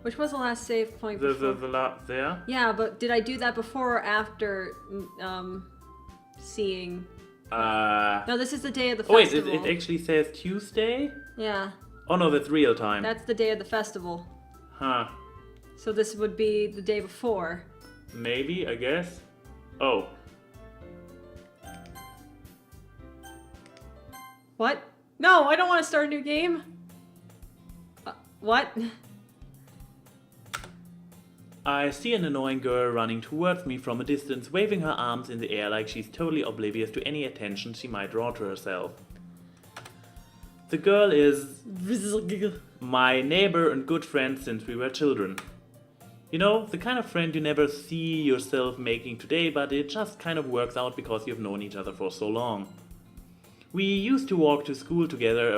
Which was the last save point before? There? Yeah, but did I do that before or after seeing... No, this is the day of the festival. Oh wait, it actually says Tuesday? Yeah. Oh no, that's real time. That's the day of the festival. Huh. So this would be the day before. Maybe, I guess. Oh. What? No, I don't want to start a new game. What? I see an annoying girl running towards me from a distance, waving her arms in the air like she's totally oblivious to any attention she might draw to herself. The girl is my neighbor and good friend since we were children. You know, the kind of friend you never see yourself making today, but it just kind of works out because you've known each other for so long. We used to walk to school together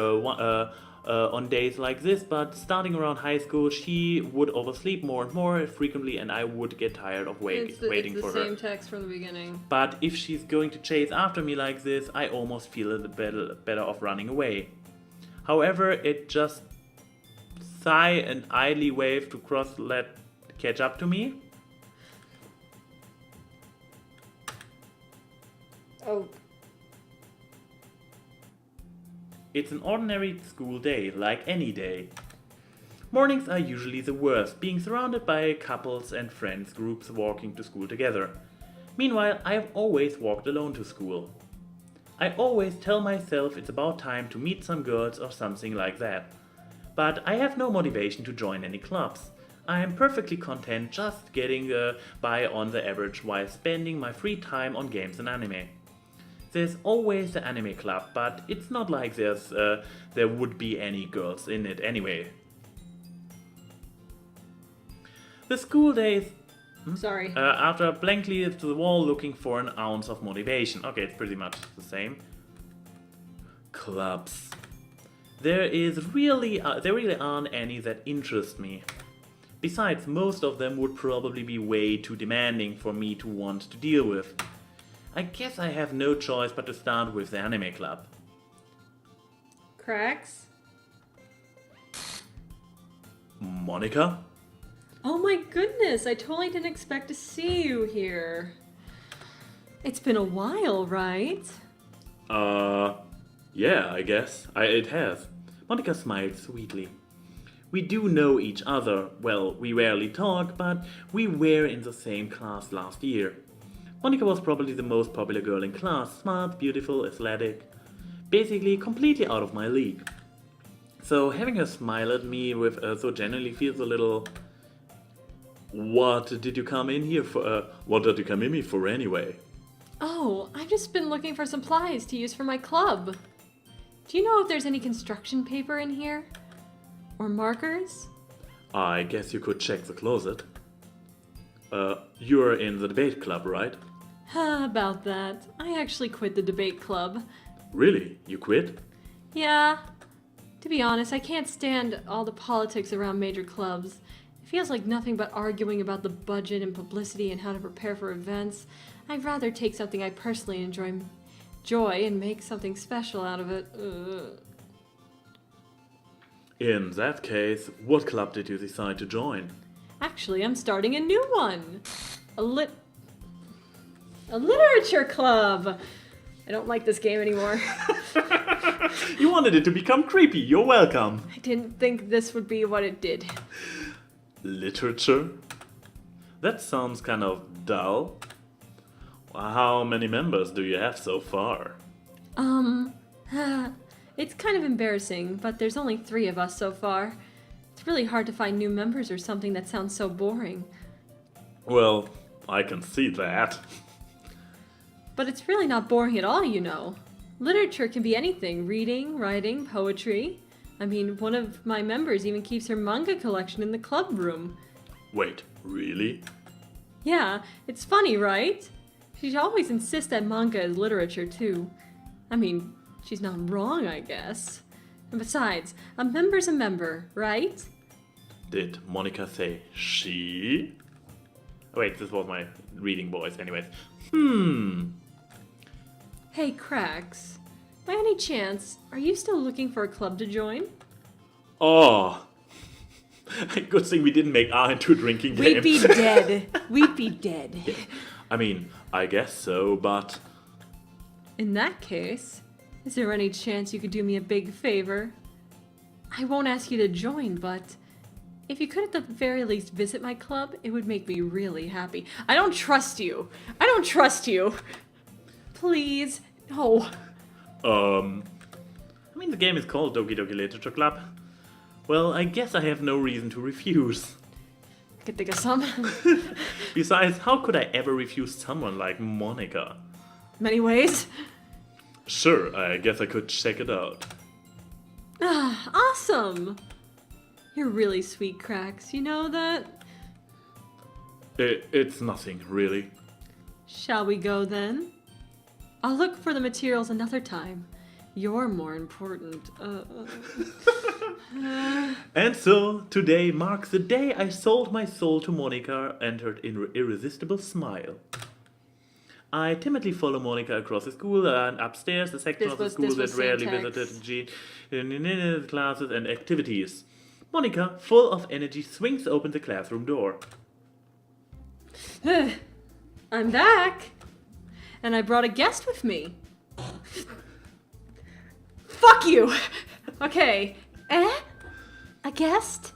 on days like this, but starting around high school, she would oversleep more and more frequently, and I would get tired of waiting for her. It's the same text from the beginning. But if she's going to chase after me like this, I almost feel a bit better off running away. However, it just sigh and idly wave to let catch up to me. Oh. It's an ordinary school day, like any day. Mornings are usually the worst, being surrounded by couples and friends groups walking to school together. Meanwhile, I have always walked alone to school. I always tell myself it's about time to meet some girls or something like that. But I have no motivation to join any clubs. I am perfectly content just getting by on the average while spending my free time on games and anime. There's always the anime club, but it's not like there would be any girls in it anyway. The school days... Sorry. After blankly to the wall looking for an ounce of motivation. Okay, it's pretty much the same. Clubs. There really aren't any that interest me. Besides, most of them would probably be way too demanding for me to want to deal with. I guess I have no choice but to start with the anime club. Cracks? Monica? Oh my goodness, I totally didn't expect to see you here. It's been a while, right? Yeah, I guess. It has. Monica smiled sweetly. We do know each other. Well, we rarely talk, but we were in the same class last year. Monica was probably the most popular girl in class, smart, beautiful, athletic, basically completely out of my league. So having her smile at me with so genuinely feels a little... What did you come in here for? What did you come in me for anyway? Oh, I've just been looking for supplies to use for my club. Do you know if there's any construction paper in here? Or markers? I guess you could check the closet. You're in the debate club, right? About that. I actually quit the debate club. Really? You quit? Yeah. To be honest, I can't stand all the politics around major clubs. It feels like nothing but arguing about the budget and publicity and how to prepare for events. I'd rather take something I personally enjoy and make something special out of it. In that case, what club did you decide to join? Actually, I'm starting a new one. A literature club. I don't like this game anymore. You wanted it to become creepy. You're welcome. I didn't think this would be what it did. Literature? That sounds kind of dull. How many members do you have so far? It's kind of embarrassing, but there's only 3 of us so far. It's really hard to find new members or something that sounds so boring. Well, I can see that. But it's really not boring at all, you know. Literature can be anything: reading, writing, poetry. I mean, one of my members even keeps her manga collection in the club room. Wait, really? Yeah, it's funny, right? She always insists that manga is literature, too. I mean, she's not wrong, I guess. And besides, a member's a member, right? Did Monica say she? Oh, wait, this was my reading voice anyways. Hey, Cracks. By any chance, are you still looking for a club to join? Oh. Good thing we didn't make R into a drinking game. We'd be dead. We'd be dead. I mean, I guess so, but... In that case, is there any chance you could do me a big favor? I won't ask you to join, but if you could at the very least visit my club, it would make me really happy. I don't trust you. I don't trust you. Please, no. I mean, the game is called Doki Doki Literature Club. Well, I guess I have no reason to refuse. I could think of some. Besides, how could I ever refuse someone like Monica? Many ways. Sure, I guess I could check it out. Ah, awesome. You're really sweet, Cracks. You know that? It's nothing, really. Shall we go then? I'll look for the materials another time. You're more important. And so, today marks the day I sold my soul to Monica and her irresistible smile. I timidly follow Monica across the school and upstairs, the section of the school that rarely visited classes and activities. Monica, full of energy, swings open the classroom door. I'm back. And I brought a guest with me. Fuck you! Okay. A guest?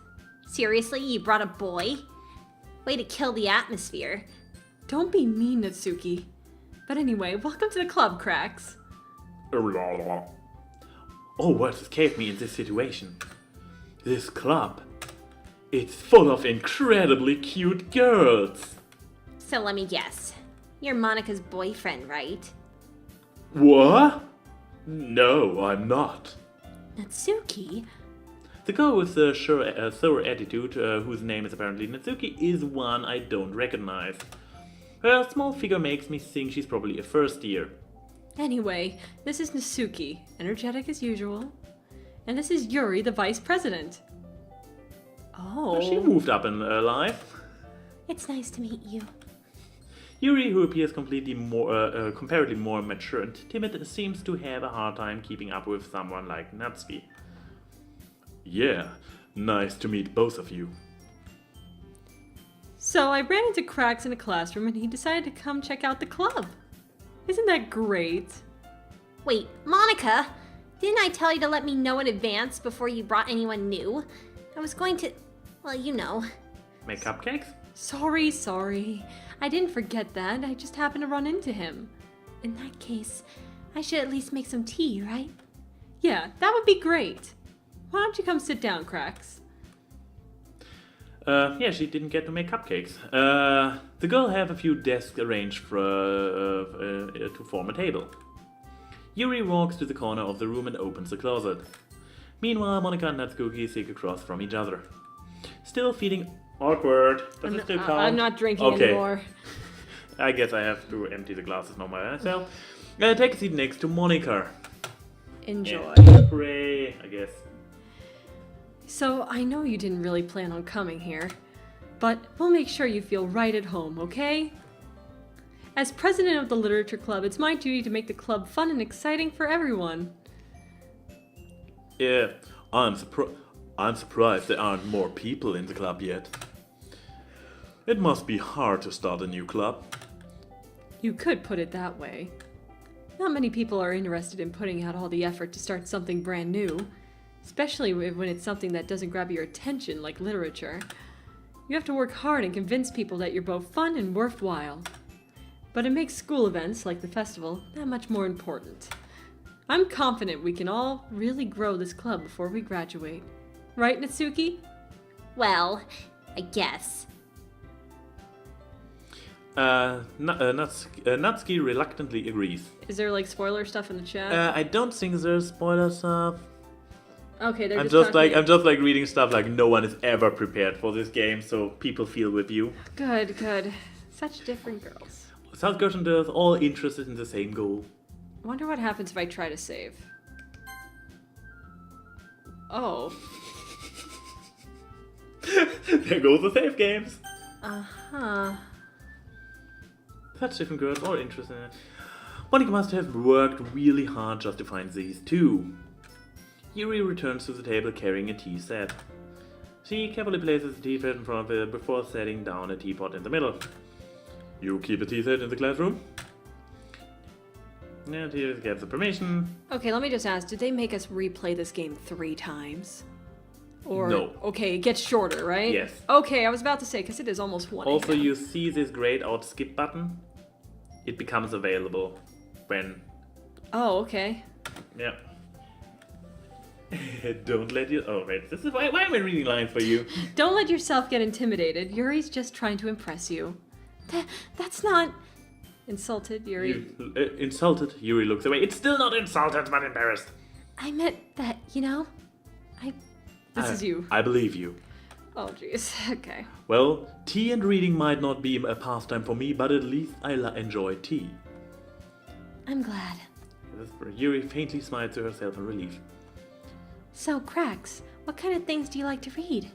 Seriously, you brought a boy? Way to kill the atmosphere. Don't be mean, Natsuki. But anyway, welcome to the club, Cracks. Oh, what escaped me in this situation? This club. It's full of incredibly cute girls. So let me guess. You're Monica's boyfriend, right? What? No, I'm not. Natsuki? The girl with the sour attitude, whose name is apparently Natsuki, is one I don't recognize. Her small figure makes me think she's probably a first year. Anyway, this is Natsuki, energetic as usual. And this is Yuri, the vice president. Oh. She moved up in life. It's nice to meet you. Yuri, who appears comparatively more mature and timid, seems to have a hard time keeping up with someone like Natsuki. Yeah, nice to meet both of you. So I ran into Cracks in a classroom and he decided to come check out the club. Isn't that great? Wait, Monica? Didn't I tell you to let me know in advance before you brought anyone new? I was going to... well, you know. Make cupcakes? Sorry. I didn't forget that. I just happened to run into him. In that case, I should at least make some tea, right? Yeah, that would be great. Why don't you come sit down, Cracks? Yeah, she didn't get to make cupcakes. The girl have a few desks arranged to form a table. Yuri walks to the corner of the room and opens the closet. Meanwhile, Monica and Natsuki sit across from each other. Still feeling awkward. Does it still count? I'm not drinking anymore. I guess I have to empty the glasses now myself. Take a seat next to Monica. Enjoy. Yeah, hooray, I guess. So, I know you didn't really plan on coming here, but we'll make sure you feel right at home, okay? As president of the Literature Club, it's my duty to make the club fun and exciting for everyone. Yeah, I'm surprised there aren't more people in the club yet. It must be hard to start a new club. You could put it that way. Not many people are interested in putting out all the effort to start something brand new. Especially when it's something that doesn't grab your attention, like literature. You have to work hard and convince people that you're both fun and worthwhile. But it makes school events, like the festival, that much more important. I'm confident we can all really grow this club before we graduate. Right, Natsuki? Well, I guess. Natsuki reluctantly agrees. Is there, like, spoiler stuff in the chat? I don't think there's spoiler stuff. Okay, they're I'm just just like reading stuff like no one is ever prepared for this game, so people feel with you. Good. Such different girls. South Goshen girls all interested in the same goal. Wonder what happens if I try to save. Oh. There goes the save games. Uh-huh. Such different girls all interested in it. Monica must have worked really hard just to find these two. Yuri returns to the table carrying a tea set. She carefully places the tea set in front of her before setting down a teapot in the middle. You keep a tea set in the classroom? And here gets the permission. Okay, let me just ask, did they make us replay this game 3 times? Or, no. Okay, it gets shorter, right? Yes. Okay, I was about to say, because it is almost 1 Also, a.m. you see this grayed out skip button? It becomes available when... Oh, okay. Yeah. Don't let you... Oh, wait. This is why am I reading lines for you? Don't let yourself get intimidated. Yuri's just trying to impress you. That's not... Insulted, Yuri. Insulted. Yuri looks away. It's still not insulted, but embarrassed. I meant that, This is you. I believe you. Oh, jeez. Okay. Well, tea and reading might not be a pastime for me, but at least I enjoy tea. I'm glad. Yuri faintly smiles to herself in relief. So, Cracks, what kind of things do you like to read?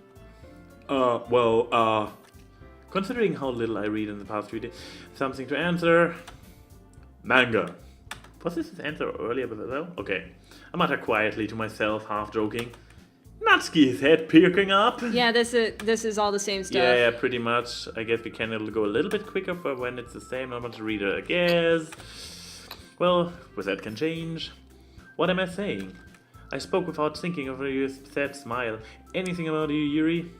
Considering how little I read in the past few days, something to answer. Manga. Was this his answer earlier, but though? Okay. I mutter quietly to myself, half joking. Natsuki's head perking up. Yeah, this is all the same stuff. Yeah, pretty much. I guess we can go a little bit quicker for when it's the same. Not much to read it, I guess. Well, with that can change. What am I saying? I spoke without thinking of your sad smile. Anything about you, Yuri?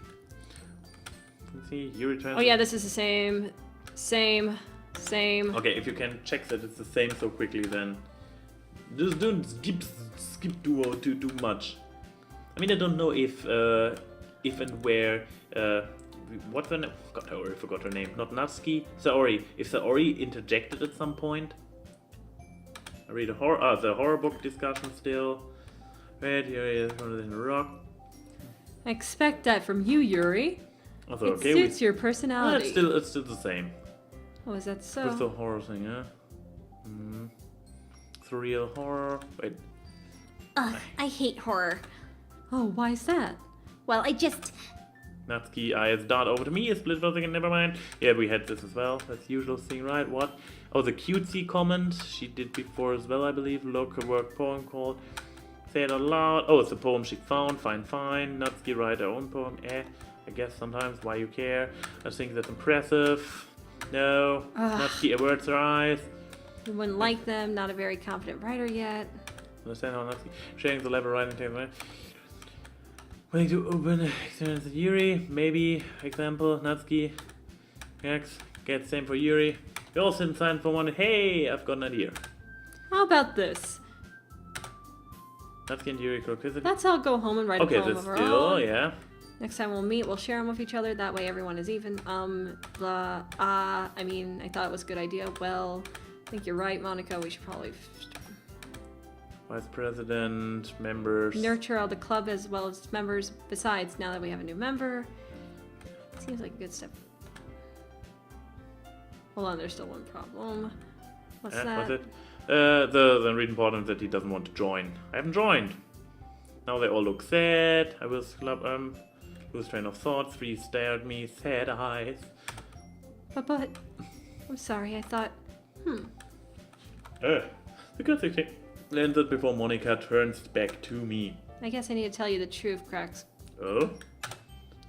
Let's see, Yuri transfer. Oh yeah, this is the same. Same. Okay, if you can check that it's the same so quickly, then just don't skip too much. I mean, I don't know if and where what her name? God, I already forgot her name. Not Natsuki. Saori. If Saori interjected at some point. I read the horror book discussion still. Right here is one in the rock. I expect that from you, Yuri. Also, It okay, suits your personality. It's still the same. Oh, is that so? With the horror thing, yeah. Surreal horror. Wait. Ugh, I hate horror. Oh, why is that? Well, I just... Natsuki eyes dart over to me, a split thing, never mind. Yeah, we had this as well. That's the usual thing, right? What? Oh, the cutesy comment she did before as well, I believe. Look, her work poem called Say It Out Loud. Oh, it's a poem she found. Fine. Natsuki write her own poem. I guess sometimes. Why you care? I think that's impressive. No. Natsuki averts her eyes. You wouldn't like them. Not a very confident writer yet. Understand how Natsuki sharing the level writing table. Willing to open experience with Yuri, maybe. Example, Natsuki. X. Get same for Yuri. We all sit inside for one. Hey, I've got an idea. How about this? Natsuki and Yuri could visit. Let's all go home and write a Okay, poem that's of our still, own. yeah. Next time we'll meet, we'll share them with each other. That way everyone is even. I mean, I thought it was a good idea. Well, I think you're right, Monica. We should probably Vice President, members. nurture all the club as well as members. Besides, now that we have a new member, it seems like a good step. Hold on, there's still one problem. What's that? What's it? The really important that he doesn't want to join. I haven't joined. Now they all look sad. I will lose train of thought. Three stare at me, sad eyes. But, I'm sorry, I thought, The good thing landed before Monica turns back to me. I guess I need to tell you the truth, Cracks. Oh?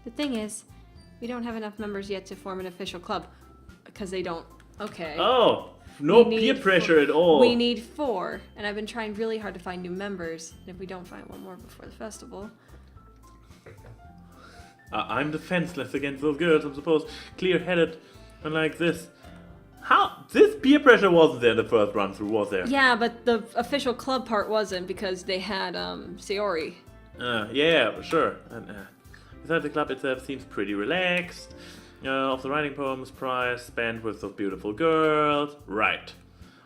The thing is, we don't have enough members yet to form an official club. Because they don't. Okay. Oh! No We peer need pressure at all. We need 4, and I've been trying really hard to find new members. And if we don't find one more before the festival... I'm defenseless against those girls, I'm supposed. Clear-headed. And like this. How? This peer pressure wasn't there in the first run through, was there? Yeah, but the official club part wasn't because they had, Saori. Yeah, sure. And, besides, the club itself seems pretty relaxed. Of the writing poems prize spent with those beautiful girls. Right.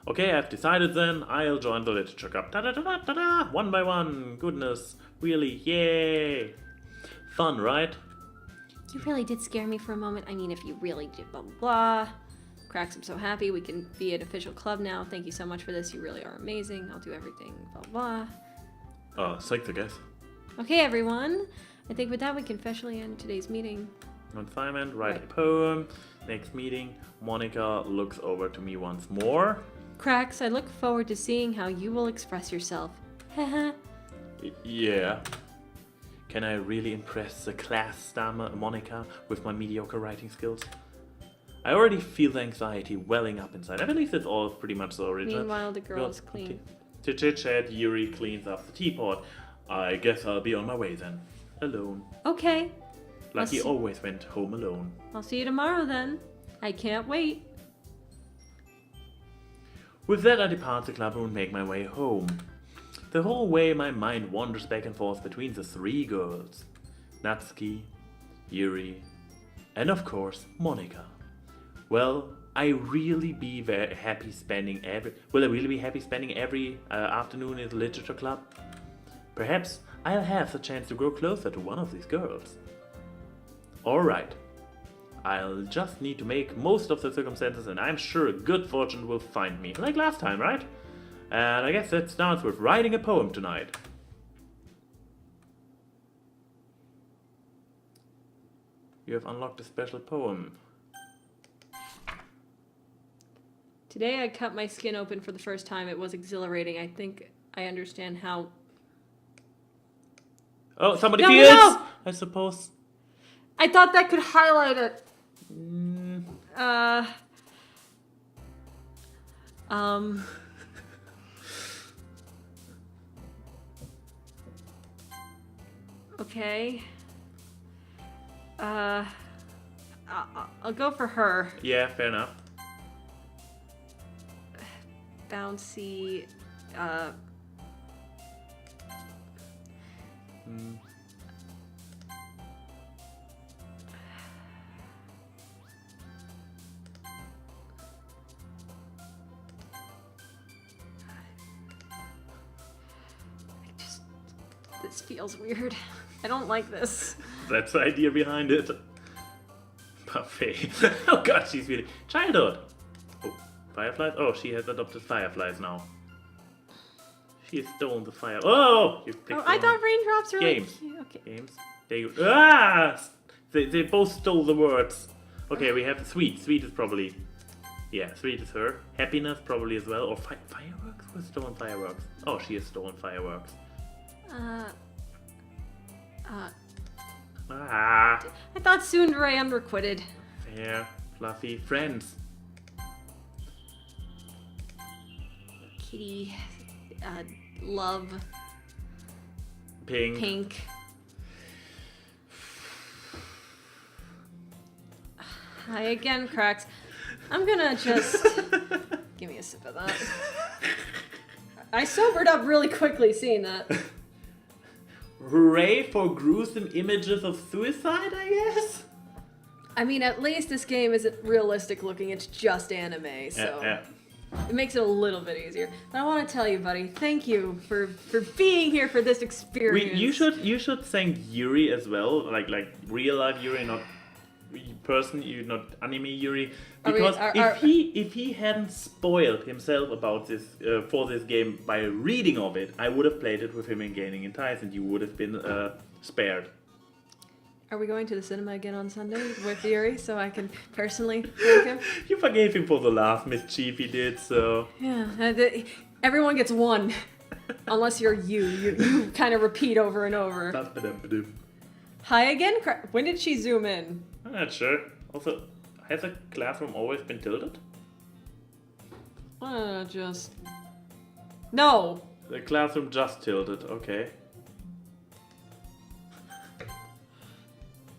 Okay, I've decided then. I'll join the literature club. Ta-da-da-da-da-da! One by one. Goodness. Really. Yay. Fun, right? You really did scare me for a moment. I mean, if you really did blah, blah, Blah. Cracks, I'm so happy we can be an official club now. Thank you so much for this. You really are amazing. I'll do everything. Blah, blah. Thanks, I guess. Okay, everyone. I think with that, we can officially end today's meeting. Assignment, write a Right. poem. Next meeting, Monica looks over to me once more. Cracks, I look forward to seeing how you will express yourself. Haha. Yeah. Can I really impress the class stammer Monica with my mediocre writing skills? I already feel the anxiety welling up inside. I believe it's all pretty much the original. Meanwhile, the girls clean. Okay. To chit-chat, Yuri cleans up the teapot. I guess I'll be on my way then. Alone. Okay. Like he always went home alone. I'll see you tomorrow then. I can't wait. With that, I depart the club and make my way home. The whole way, my mind wanders back and forth between the three girls. Natsuki, Yuri, and of course, Monica. Will I really be happy spending every afternoon in the literature club? Perhaps I'll have the chance to grow closer to one of these girls. Alright. I'll just need to make most of the circumstances and I'm sure good fortune will find me. Like last time, right? And I guess that starts with writing a poem tonight. You have unlocked a special poem. Today I cut my skin open for the first time. It was exhilarating. I think I understand how... Oh, somebody No, feels! no! I suppose. I thought that could highlight it. Okay. I'll go for her. Yeah, fair enough. Bouncy, This feels weird. I don't like this. That's the idea behind it. Buffet. Oh god, she's really... Childhood! Oh, fireflies? Oh, she has adopted fireflies now. She has stolen the fire... Oh! You picked I the thought one. raindrops were Games. like... Okay. Games. They both stole the words. Okay, we have sweet. Sweet is probably... Yeah, sweet is her. Happiness probably as well. Or fireworks? Who's stolen fireworks? Oh, she has stolen fireworks. I thought Tsundere and were quitted. Fair, fluffy, friends. Kitty, love, Pink. pink. Hi again, Cracks. I'm gonna just... Give me a sip of that. I sobered up really quickly seeing that. Hooray for gruesome images of suicide, I guess? I mean, at least this game isn't realistic looking, it's just anime, so it makes it a little bit easier. But I want to tell you, buddy, thank you for being here for this experience. You should thank Yuri as well, like real life Yuri, not not anime Yuri, because if he hadn't spoiled himself about this for this game by reading of it, I would have played it with him and gaining in ties, and you would have been spared. Are we going to the cinema again on Sunday with Yuri so I can personally thank him? You forgave him for the last mischief he did, so... Yeah, everyone gets one. Unless you're you kind of repeat over and over. Hi again, when did she zoom in? I'm not sure. Also, has the classroom always been tilted? Just... No! The classroom just tilted, okay.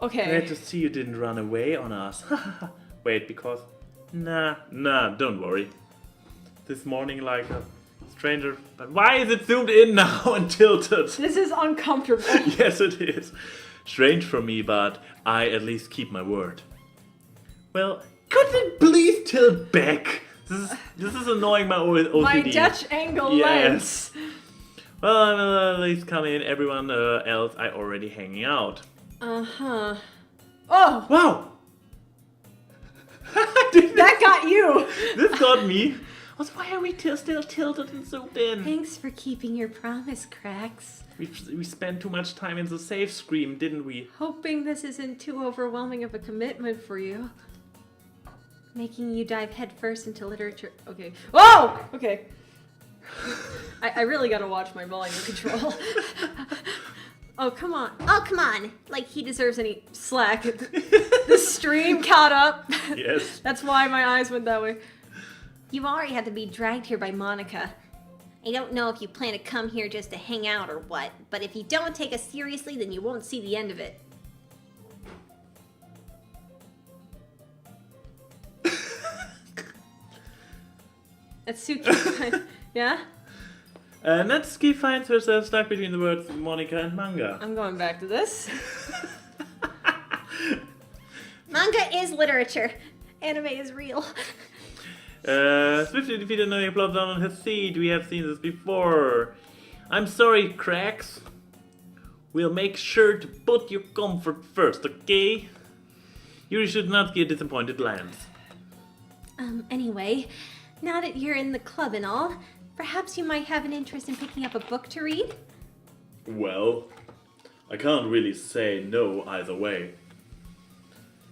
Okay. Glad to see you didn't run away on us. Wait, because... Nah, don't worry. This morning like a stranger... But why is it zoomed in now and tilted? This is uncomfortable. Yes, it is. Strange for me, but I at least keep my word. Well, could it please tilt back? This is annoying my OCD. My Dutch angle lens. Well, I'll at least come in. Everyone else I already hanging out. Uh-huh. Oh! Wow! That got you! This got me. Also, why are we still tilted and zoomed in? Thanks for keeping your promise, Cracks. We spent too much time in the safe screen, didn't we? Hoping this isn't too overwhelming of a commitment for you. Making you dive headfirst into literature. Okay. Whoa! Okay. I really gotta watch my volume control. Oh, come on. Oh, come on. Like he deserves any slack. The stream caught up. Yes. That's why my eyes went that way. You already had to be dragged here by Monica. I don't know if you plan to come here just to hang out or what, but if you don't take us seriously, then you won't see the end of it. That's Suki. Yeah? Natsuki finds herself stuck between the words Monica and manga. I'm going back to this. Manga is literature. Anime is real. Swiftly defeated another plop down on her seat. We have seen this before. I'm sorry, cracks. We'll make sure to put your comfort first, okay? You should not get disappointed, Lance. Anyway, now that you're in the club and all, perhaps you might have an interest in picking up a book to read? Well, I can't really say no either way.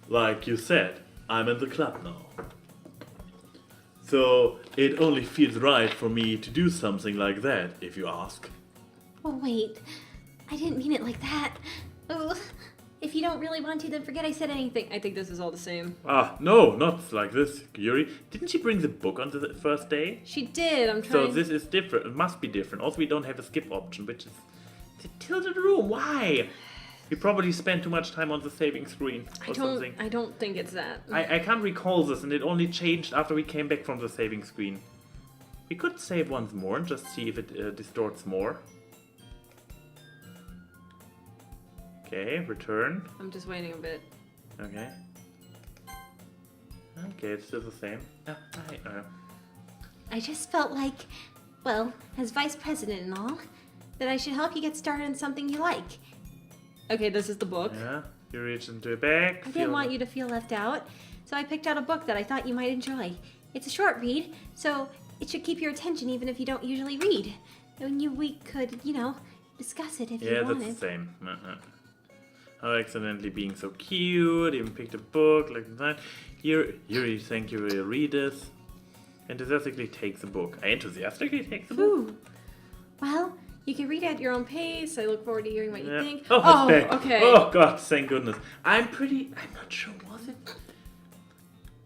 Like you said, I'm in the club now. So it only feels right for me to do something like that, if you ask. Oh, wait. I didn't mean it like that. Ugh. If you don't really want to, then forget I said anything. I think this is all the same. Ah, no, not like this, Yuri. Didn't she bring the book on the first day? She did. I'm So trying. this is different. It must be different. Also, we don't have a skip option, which is the tilted room. Why? We probably spent too much time on the saving screen or something. I don't think it's that. I can't recall this, and it only changed after we came back from the saving screen. We could save once more and just see if it distorts more. Okay, return. I'm just waiting a bit. Okay. Okay, it's still the same. I just felt like, well, as vice president and all, that I should help you get started on something you like. Okay, this is the book. Yeah, you reach into a bag. I didn't want you to feel left out, so I picked out a book that I thought you might enjoy. It's a short read, so it should keep your attention even if you don't usually read. And we could, discuss it if you wanted. Yeah, that's the same. Oh, accidentally being so cute, even picked a book like that. Yuri, thank you, will read this. Enthusiastically takes the book. I enthusiastically take the book? Ooh. Well, you can read at your own pace. I look forward to hearing what you think. Oh, it's back. Okay. Oh, God, thank goodness. I'm not sure, was it?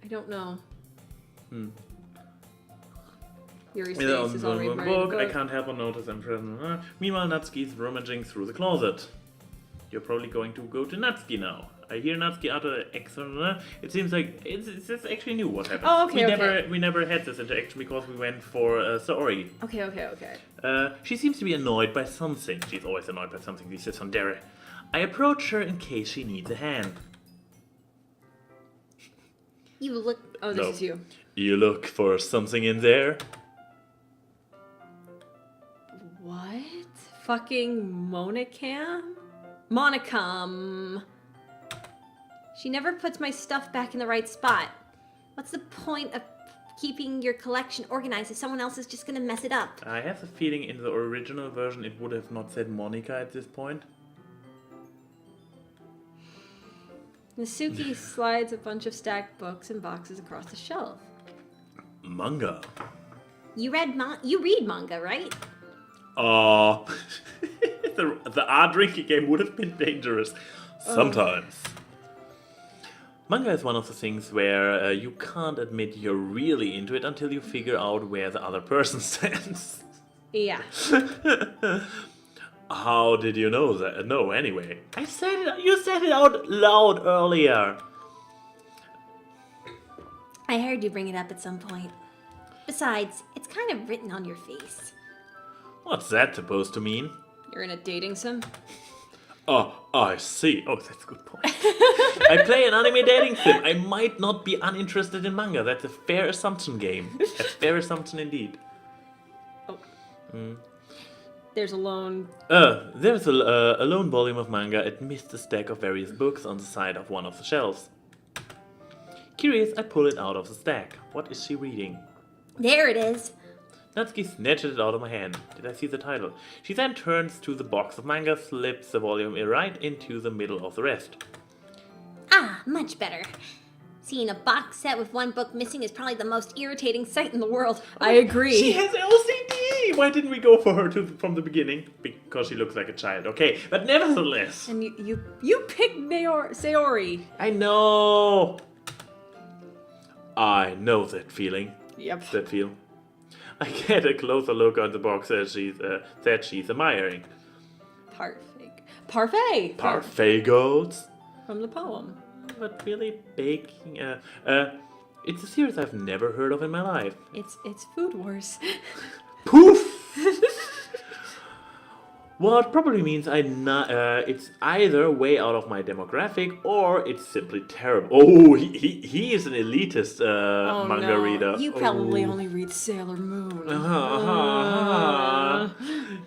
I don't know. Yuri's Yeah, face is already on the writing book. I can't help but notice I'm present. Meanwhile, Natsuki is rummaging through the closet. You're probably going to go to Natsuki now. I hear Natsuki out of the It seems like it's actually new what happened. Oh, okay, We never had this interaction because we went for Saori. Okay. She seems to be annoyed by something. She's always annoyed by something. She says on Dere. I approach her in case she needs a hand. You look... Oh, this is you. You look for something in there? What? Fucking Monicam. She never puts my stuff back in the right spot. What's the point of keeping your collection organized if someone else is just gonna mess it up? I have a feeling in the original version it would have not said Monica at this point. Nasuki slides a bunch of stacked books and boxes across the shelf. Manga. You read manga, right? The art drinking game would have been dangerous. Sometimes. Manga is one of the things where you can't admit you're really into it until you figure out where the other person stands. Yeah. How did you know that? No, anyway. You said it out loud earlier. I heard you bring it up at some point. Besides, it's kind of written on your face. What's that supposed to mean? You're in a dating sim? Oh, I see. Oh, that's a good point. I play an anime dating sim. I might not be uninterested in manga. That's a fair assumption game. A fair assumption indeed. Oh. There's a lone... There's a lone volume of manga amidst a stack of various books on the side of one of the shelves. Curious, I pull it out of the stack. What is she reading? There it is. Natsuki snatches it out of my hand. Did I see the title? She then turns to the box of manga, slips the volume right into the middle of the rest. Ah, much better. Seeing a box set with one book missing is probably the most irritating sight in the world. I agree. She has LCD! Why didn't we go for her from the beginning? Because she looks like a child. Okay, but nevertheless. And you picked Sayori. I know. I know that feeling. Yep. That feel. I get a closer look on the box that she's admiring. Parfait. Parfait goats. From the poem. But really baking. It's a series I've never heard of in my life. It's Food Wars. Poof! Well, it probably means it's either way out of my demographic or it's simply terrible. Oh, he is an elitist manga reader. You probably only read Sailor Moon.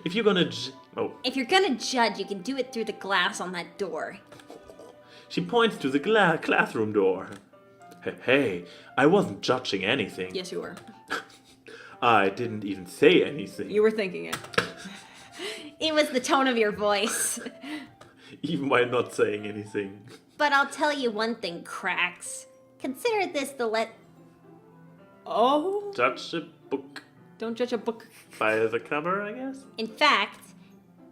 If you're gonna If you're gonna judge, you can do it through the glass on that door. She points to the classroom door. Hey, I wasn't judging anything. Yes, you were. I didn't even say anything. You were thinking it. It was the tone of your voice. Even while not saying anything. But I'll tell you one thing, Cracks. Consider this Oh? Judge a book Don't judge a book. by the cover, I guess? In fact,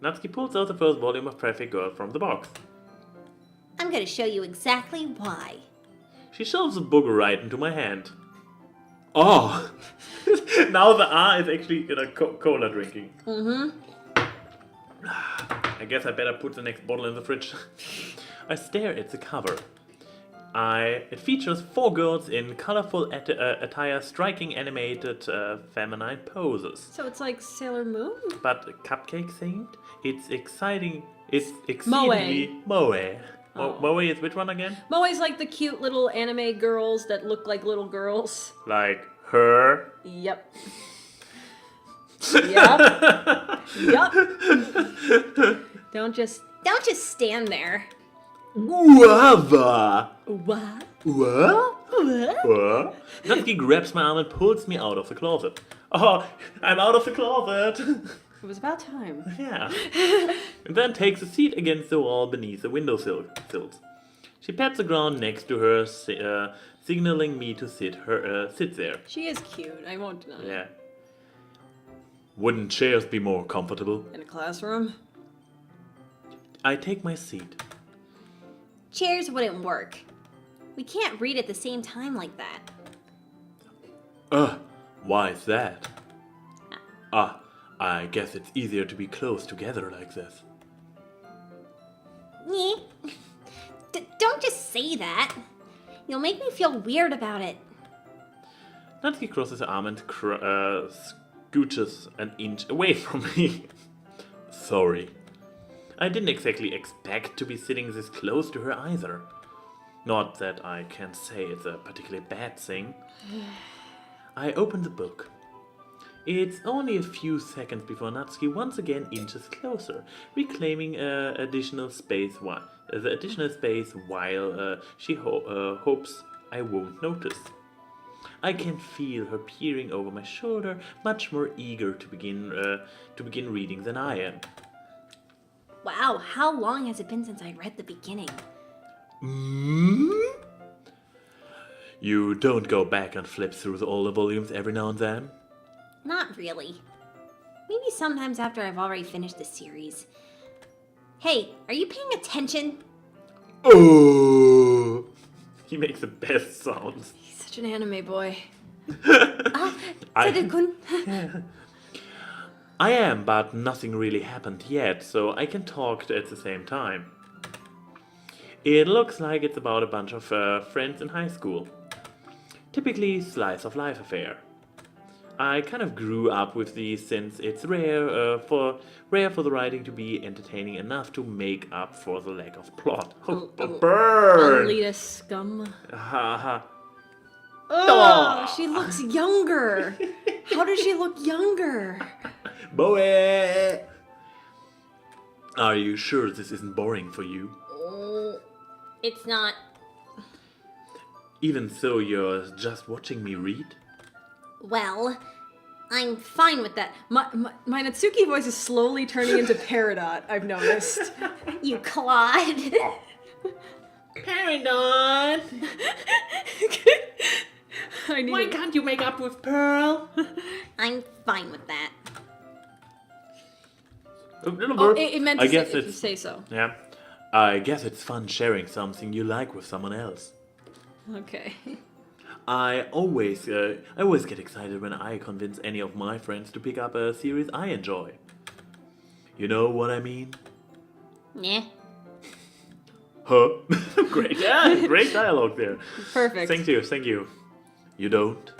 Natsuki pulls out the first volume of Perfect Girl from the box. I'm gonna show you exactly why. She shoves the book right into my hand. Oh! Now the R is actually cola drinking. Mm-hmm. I guess I better put the next bottle in the fridge. I stare at the cover. It features 4 girls in colorful attire striking animated feminine poses. So it's like Sailor Moon? But cupcake themed? It's exciting. It's exceedingly Moe. Moe is which one again? Moe's like the cute little anime girls that look like little girls. Like her? Yep. Yep. Yep. Don't just stand there. Guava! What? What? Natsuki grabs my arm and pulls me out of the closet. Oh, I'm out of the closet! It was about time. Yeah. And then takes a seat against the wall beneath the window sills. She pats the ground next to her, signaling me to sit there. She is cute, I won't deny it. Yeah. Wouldn't chairs be more comfortable? In a classroom? I take my seat. Chairs wouldn't work. We can't read at the same time like that. Why is that? I guess it's easier to be close together like this. Don't just say that. You'll make me feel weird about it. Natsuki crosses her arm and scooches an inch away from me. Sorry. I didn't exactly expect to be sitting this close to her either. Not that I can say it's a particularly bad thing. I open the book. It's only a few seconds before Natsuki once again inches closer, reclaiming the additional space while she hopes I won't notice. I can feel her peering over my shoulder, much more eager to begin reading than I am. Wow, how long has it been since I read the beginning? You don't go back and flip through all the volumes every now and then? Not really. Maybe sometimes after I've already finished the series. Hey, are you paying attention? Oh! He makes the best sounds. He's such an anime boy. Sede-kun. I am, but nothing really happened yet, so I can talk at the same time. It looks like it's about a bunch of friends in high school. Typically slice of life affair. I kind of grew up with these since it's rare for the writing to be entertaining enough to make up for the lack of plot. Oh, burn! Elitist scum. Ha ha. Oh, she looks younger. How does she look younger? Boe! Are you sure this isn't boring for you? It's not. Even so, you're just watching me read? Well, I'm fine with that. My Natsuki voice is slowly turning into Peridot, I've noticed. You clod. Peridot! Why can't you make up with Pearl? I'm fine with that. Oh, it meant to say, if you say so. Yeah. I guess it's fun sharing something you like with someone else. Okay. I always get excited when I convince any of my friends to pick up a series I enjoy. You know what I mean? Yeah. Huh? Great, yeah, great dialogue there. Perfect. Thank you. You don't?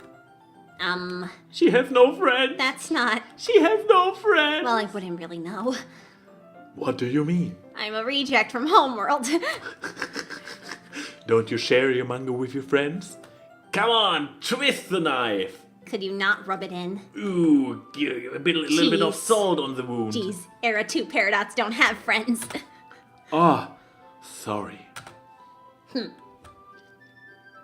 She has no friends. That's not... She has no friends. Well, I wouldn't really know. What do you mean? I'm a reject from Homeworld. Don't you share your manga with your friends? Come on, twist the knife. Could you not rub it in? Ooh, a little bit of salt on the wound. Jeez, Era 2 Paradots don't have friends. Ah, sorry.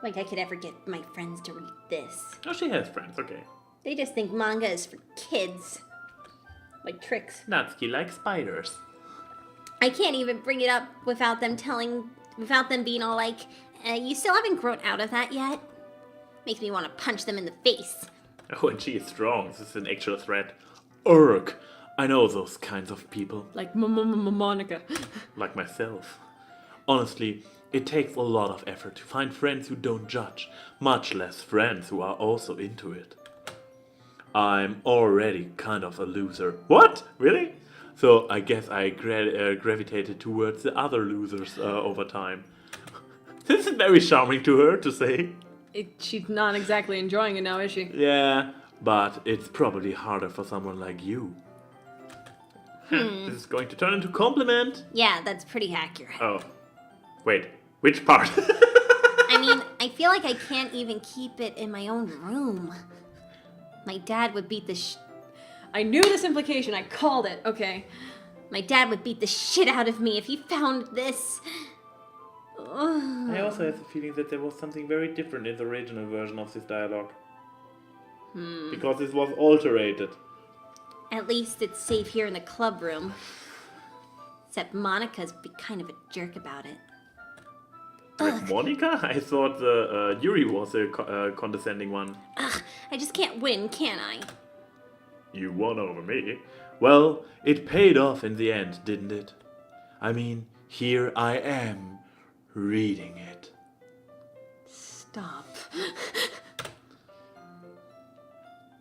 Like I could ever get my friends to read this. Oh, she has friends, okay. They just think manga is for kids. Like tricks. Natsuki likes spiders. I can't even bring it up without them being all like, you still haven't grown out of that yet? Makes me want to punch them in the face. Oh, and she is strong. This is an actual threat. Urk. I know those kinds of people. Like Monica. Like myself. Honestly, it takes a lot of effort to find friends who don't judge, much less friends who are also into it. I'm already kind of a loser. What? Really? So I guess I gravitated towards the other losers over time. This is very charming to her to say. She's not exactly enjoying it now, is she? Yeah, but it's probably harder for someone like you. This is going to turn into a compliment. Yeah, that's pretty accurate. Oh. Wait, which part? I mean, I feel like I can't even keep it in my own room. My dad would beat the I knew this implication. I called it. Okay. My dad would beat the shit out of me if he found this. I also have the feeling that there was something very different in the original version of this dialogue. Because this was alterated. At least it's safe here in the club room. Except Monica's kind of a jerk about it. Like Monica? I thought Yuri was a condescending one. Ugh, I just can't win, can I? You won over me. Well, it paid off in the end, didn't it? I mean, here I am, reading it. Stop.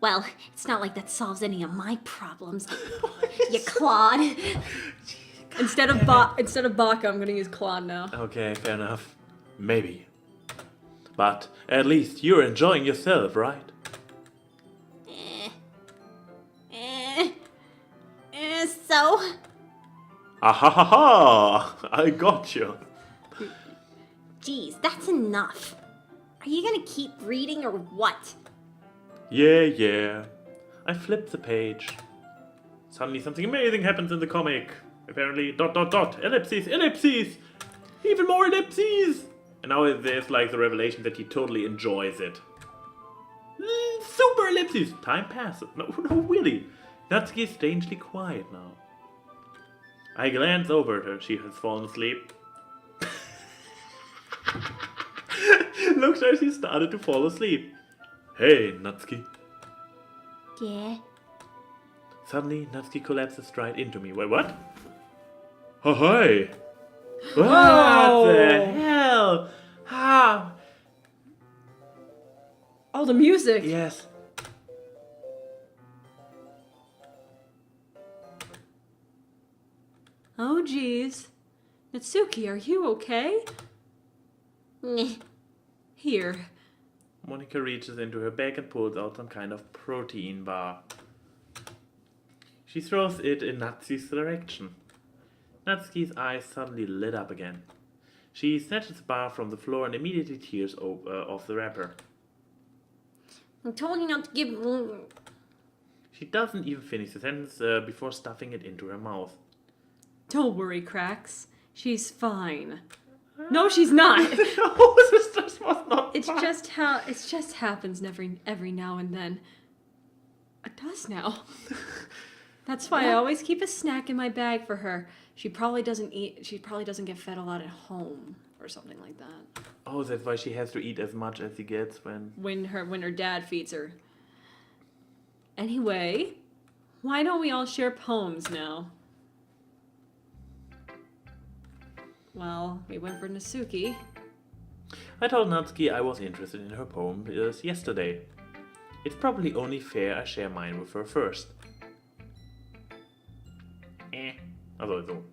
Well, it's not like that solves any of my problems. You Claude. Instead of Baka, I'm gonna use Claude now. Okay, fair enough. Maybe. But at least you're enjoying yourself, right? So? Ah ha ha ha! I got you. Geez, that's enough. Are you gonna keep reading or what? Yeah. I flipped the page. Suddenly something amazing happens in the comic. Apparently, ... ellipses! Even more ellipses! And now there's like the revelation that he totally enjoys it. Super ellipses! Time passes. No, really. Natsuki is strangely quiet now. I glance over at her. She has fallen asleep. Looks like she started to fall asleep. Hey, Natsuki. Yeah? Suddenly, Natsuki collapses right into me. Wait, what? Oh, hi! What the hell? How? Oh, the music! Yes. Oh, geez. Natsuki, are you okay? Meh. Here. Monica reaches into her bag and pulls out some kind of protein bar. She throws it in Natsuki's direction. Natsuki's eyes suddenly lit up again. She snatches the bar from the floor and immediately tears off the wrapper. I told you not to give... She doesn't even finish the sentence before stuffing it into her mouth. Don't worry, Cracks. She's fine. No, she's not. No, this just was not It's fine. just happens every now and then. It does now. That's why I always keep a snack in my bag for her. She probably doesn't get fed a lot at home. or something like that. Oh, that's why she has to eat as much as she gets When her dad feeds her. Anyway, why don't we all share poems now? Well, we went for Natsuki. I told Natsuki I was interested in her poem yesterday. It's probably only fair I share mine with her first. Also,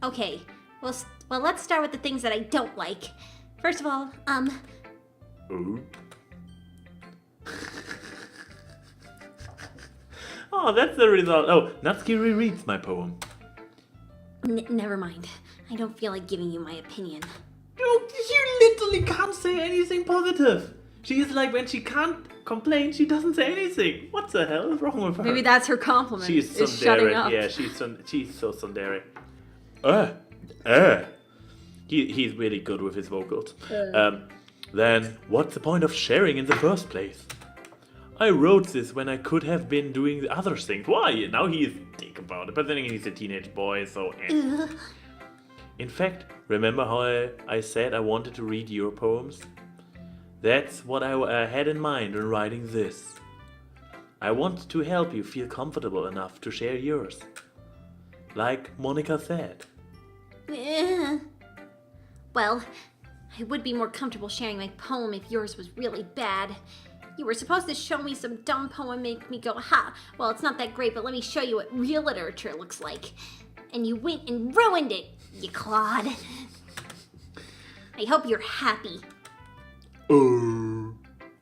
Okay, well, let's start with the things that I don't like. First of all, Ooh. Oh, that's the result. Oh, Natsuki rereads my poem. never mind. I don't feel like giving you my opinion. You literally can't say anything positive. She is like, when she can't complain, she doesn't say anything. What the hell is wrong with her? Maybe that's her compliment. She's is shutting tsundere. up. Yeah, she's so tsundere. He's really good with his vocals. Then what's the point of sharing in the first place? I wrote this when I could have been doing the other things. Why? Now he's dick about it. But then he's a teenage boy, so... In fact, remember how I said I wanted to read your poems? That's what I had in mind when writing this. I want to help you feel comfortable enough to share yours. Like Monica said. Well, I would be more comfortable sharing my poem if yours was really bad. You were supposed to show me some dumb poem, make me go, ha, well, it's not that great, but let me show you what real literature looks like. And you went and ruined it, you clod. I hope you're happy.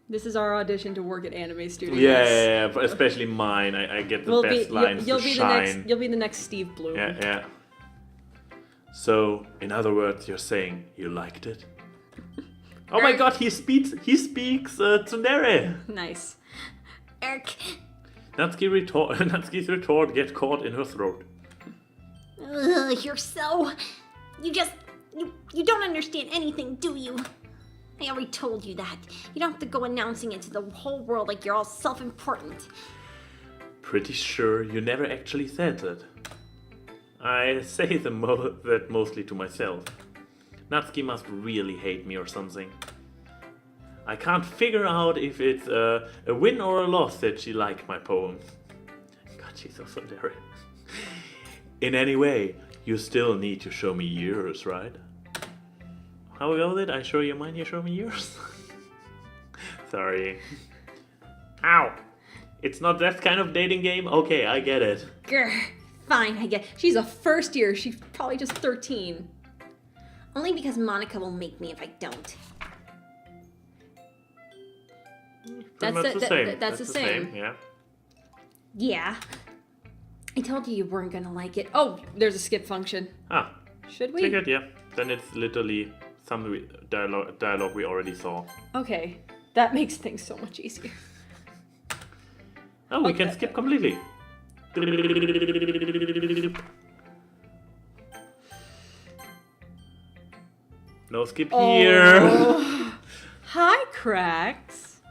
This is our audition to work at Anime Studios. Yeah, but especially mine. I get the best lines you'll to be shine. You'll be the next Steve Bloom. Yeah. So, in other words, you're saying you liked it? Oh my god, he speaks tsundere. Nice. Erk. Natsuki's retort gets caught in her throat. You're so... You don't understand anything, do you? I already told you that. You don't have to go announcing it to the whole world like you're all self-important. Pretty sure you never actually said that. I say that mostly to myself. Natsuki must really hate me or something. I can't figure out if it's a win or a loss that she liked my poem. God, she's so tsundere. In any way, you still need to show me yours, right? How goes it? I show you mine, you show me yours? Sorry. Ow! It's not that kind of dating game? Okay, I get it. Grr. Fine, I get... She's a first year. She's probably just 13. Only because Monica will make me if I don't. That's the same. That's the same. Yeah. Yeah. I told you weren't gonna like it. Oh, there's a skip function. Ah, Should we? take it, yeah. Then it's literally some dialogue we already saw. Okay, that makes things so much easier. Oh, we Okay. can skip completely. No skip here. Oh. Hi, Cracks.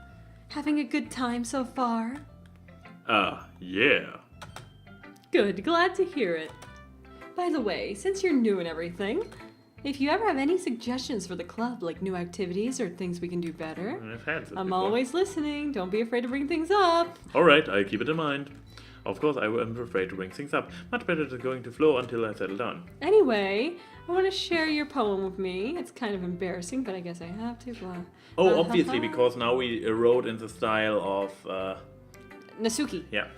Having a good time so far? Yeah. Good, glad to hear it. By the way, since you're new and everything, if you ever have any suggestions for the club, like new activities or things we can do better, I've had this I'm before. always listening. Don't be afraid to bring things up. Alright, I'll keep it in mind. Of course, I am afraid to bring things up. Much better than going to flow until I settle down. Anyway, I want to share your poem with me. It's kind of embarrassing, but I guess I have to. Blah. Oh, obviously, because now we wrote in the style of... Natsuki. yeah.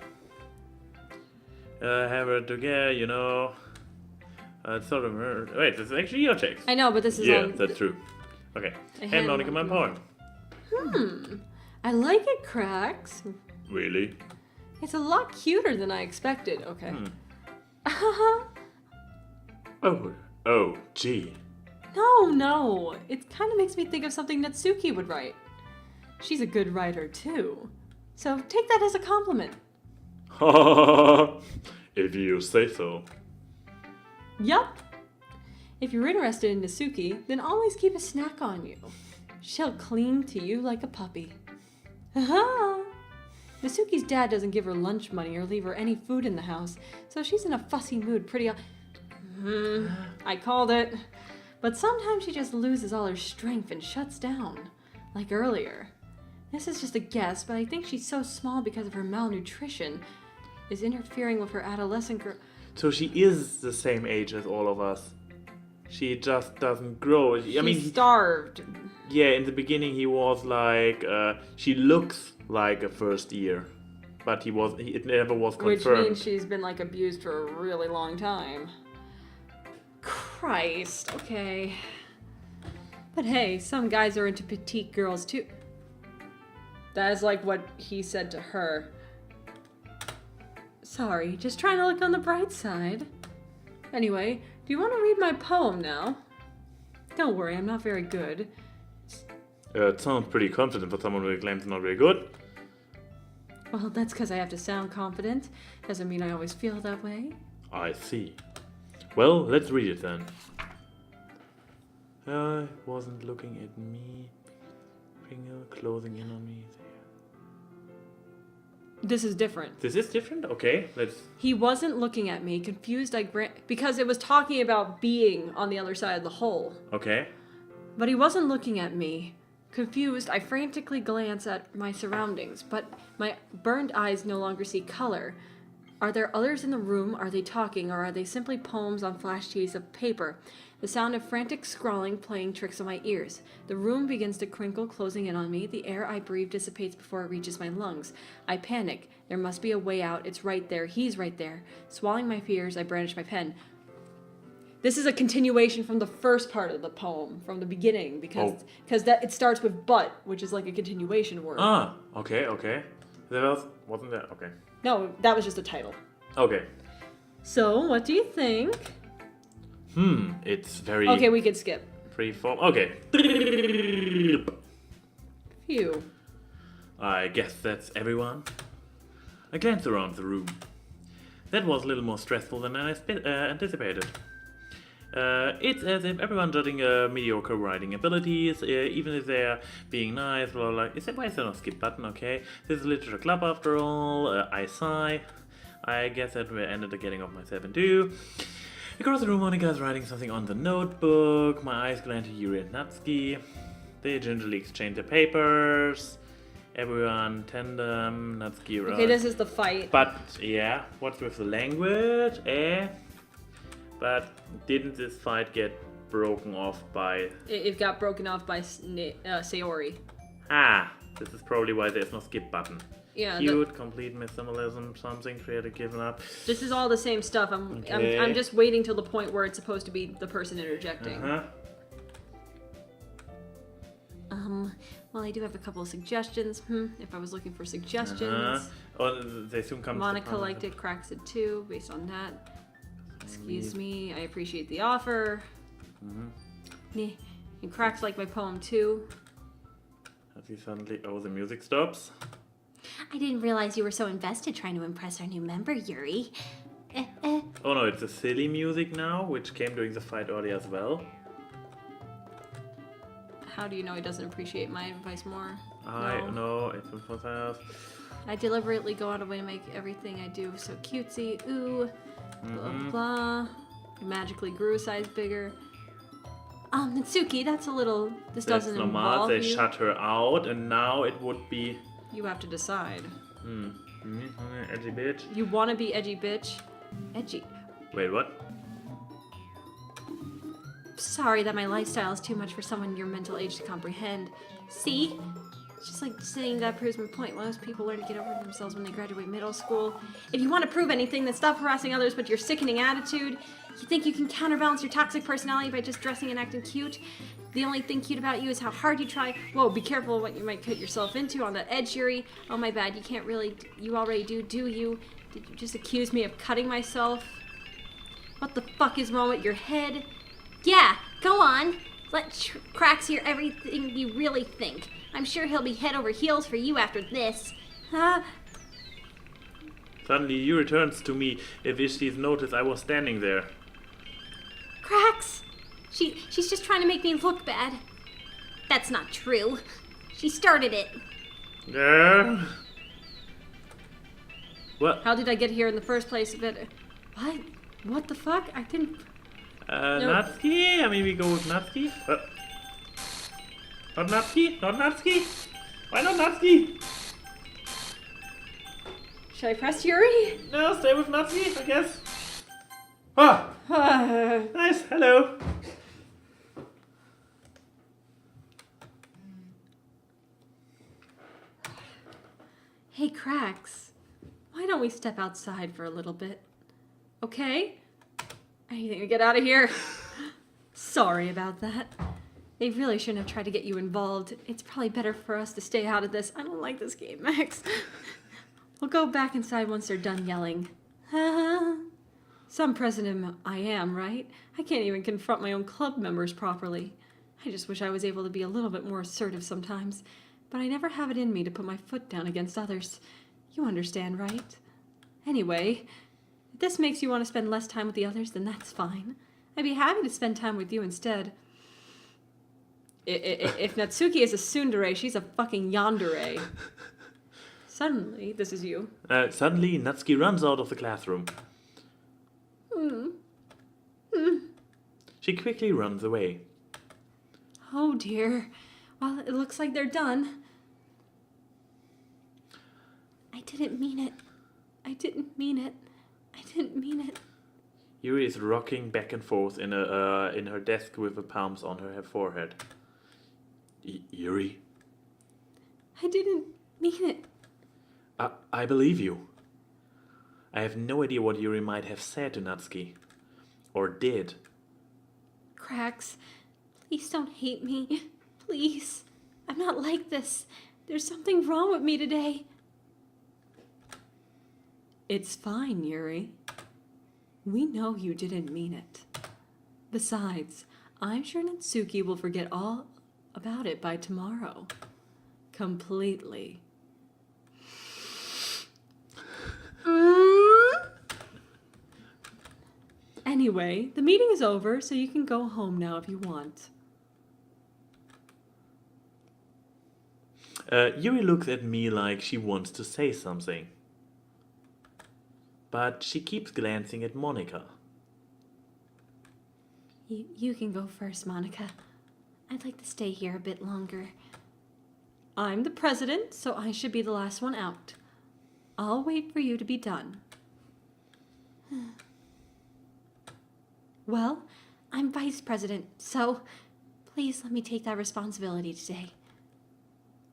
Have it together, you know... sort of... wait, this is actually your text. I know, but this is Yeah, on... that's true. Okay. I Hand hand Monica my Monica. poem. I like it, Cracks. Really? It's a lot cuter than I expected. Okay. Oh, gee. No. It kind of makes me think of something Natsuki would write. She's a good writer, too. So take that as a compliment. If you say so. Yup. If you're interested in Natsuki, then always keep a snack on you. She'll cling to you like a puppy. Natsuki's dad doesn't give her lunch money or leave her any food in the house, so she's in a fussy mood pretty... I called it. But sometimes she just loses all her strength and shuts down. Like earlier. This is just a guess, but I think she's so small because of her malnutrition is interfering with her adolescent girl. So she is the same age as all of us. She just doesn't grow. She's starved. Yeah, in the beginning he was like, she looks like a first year. But it never was confirmed. Which means she's been like abused for a really long time. Christ, okay. But hey, some guys are into petite girls too. That is like what he said to her. Sorry, just trying to look on the bright side. Anyway, do you want to read my poem now? Don't worry, I'm not very good. It sounds pretty confident for someone who claims not very good. Well, that's because I have to sound confident. Doesn't mean I always feel that way. I see. Well, let's read it then. I wasn't looking at me. Finger closing in on me. This is different. This is different? Okay, let's... He wasn't looking at me, confused because it was talking about being on the other side of the hole. Okay. But he wasn't looking at me. Confused, I frantically glance at my surroundings, but my burned eyes no longer see color. Are there others in the room? Are they talking, or are they simply poems on flash sheets of paper? The sound of frantic scrawling playing tricks on my ears. The room begins to crinkle, closing in on me. The air I breathe dissipates before it reaches my lungs. I panic. There must be a way out. It's right there. He's right there. Swallowing my fears, I brandish my pen. This is a continuation from the first part of the poem, from the beginning, because it starts with but, which is like a continuation word. Ah, okay. Wasn't that? Okay. No, that was just a title. Okay. So, what do you think? It's very... Okay, we could skip. Freeform. Okay. Phew. I guess that's everyone. I glanced around the room. That was a little more stressful than I anticipated. It's as if everyone's judging mediocre writing abilities, even if they're being nice, blah, blah, blah. Why is there no skip button? Okay. This is a literature club after all. I sigh. I guess that we ended up getting off myself in two. Across the room, Monica is writing something on the notebook. My eyes glance to Yuri and Natsuki. They gingerly exchange their papers. Everyone tandem. Natsuki writes. Okay, this is the fight. But, yeah, what's with the language? But didn't this fight get broken off by... It got broken off by Sayori. This is probably why there's no skip button. Yeah. Cute, complete symbolism, something creative given up. This is all the same stuff. I'm just waiting till the point where it's supposed to be the person interjecting. Well, I do have a couple of suggestions. If I was looking for suggestions. Oh, they soon come. Monica liked it, Cracks it too, based on that. Excuse me, I appreciate the offer. And Cracks like my poem too. Have you suddenly... Oh, the music stops? I didn't realize you were so invested trying to impress our new member, Yuri. Oh no, it's a silly music now, which came during the fight earlier as well. How do you know he doesn't appreciate my advice more? I know, it's for I deliberately go out of way to make everything I do so cutesy. Ooh, blah blah. Magically grew a size bigger. Natsuki, that's a little... This doesn't involve They you. shut her out, and now it would be... You have to decide. Edgy bitch. You want to be edgy bitch? Edgy. Wait, what? Sorry that my lifestyle is too much for someone your mental age to comprehend. See? It's just like saying that proves my point. Most people learn to get over themselves when they graduate middle school. If you want to prove anything, then stop harassing others with your sickening attitude. You think you can counterbalance your toxic personality by just dressing and acting cute? The only thing cute about you is how hard you try. Whoa, be careful what you might cut yourself into on that edge, Yuri. Oh, my bad. You can't really... You already do you? Did you just accuse me of cutting myself? What the fuck is wrong with your head? Yeah, go on. Let Cracks hear everything you really think. I'm sure he'll be head over heels for you after this. Huh? Suddenly you returns to me if she's noticed I was standing there. Cracks! She's just trying to make me look bad. That's not true. She started it. Yeah. What? How did I get here in the first place? What? What the fuck? I didn't... Natsuki? I mean, we go with Natsuki. Not Natsuki? Not Natsuki? Why not Natsuki? Should I press Yuri? No, stay with Natsuki, I guess. Ah! Nice, hello. Hey, Cracks. Why don't we step outside for a little bit? Okay? Anything to get out of here? Sorry about that. They really shouldn't have tried to get you involved. It's probably better for us to stay out of this. I don't like this game, Max. We'll go back inside once they're done yelling. Some president I am, right? I can't even confront my own club members properly. I just wish I was able to be a little bit more assertive sometimes. But I never have it in me to put my foot down against others. You understand, right? Anyway, if this makes you want to spend less time with the others, then that's fine. I'd be happy to spend time with you instead. If Natsuki is a tsundere, she's a fucking yandere. Suddenly, this is you. Suddenly, Natsuki runs out of the classroom. She quickly runs away. Oh dear. Well, it looks like they're done. I didn't mean it. I didn't mean it. I didn't mean it. Yuri is rocking back and forth in her desk with the palms on her forehead. Yuri? I didn't mean it. I believe you. I have no idea what Yuri might have said to Natsuki. Or did. Cracks, please don't hate me. Please. I'm not like this. There's something wrong with me today. It's fine, Yuri. We know you didn't mean it. Besides, I'm sure Natsuki will forget all about it by tomorrow. Completely. Anyway, the meeting is over, so you can go home now if you want. Yuri looks at me like she wants to say something. But she keeps glancing at Monica. You can go first, Monica. I'd like to stay here a bit longer. I'm the president, so I should be the last one out. I'll wait for you to be done. Well, I'm vice president, so please let me take that responsibility today.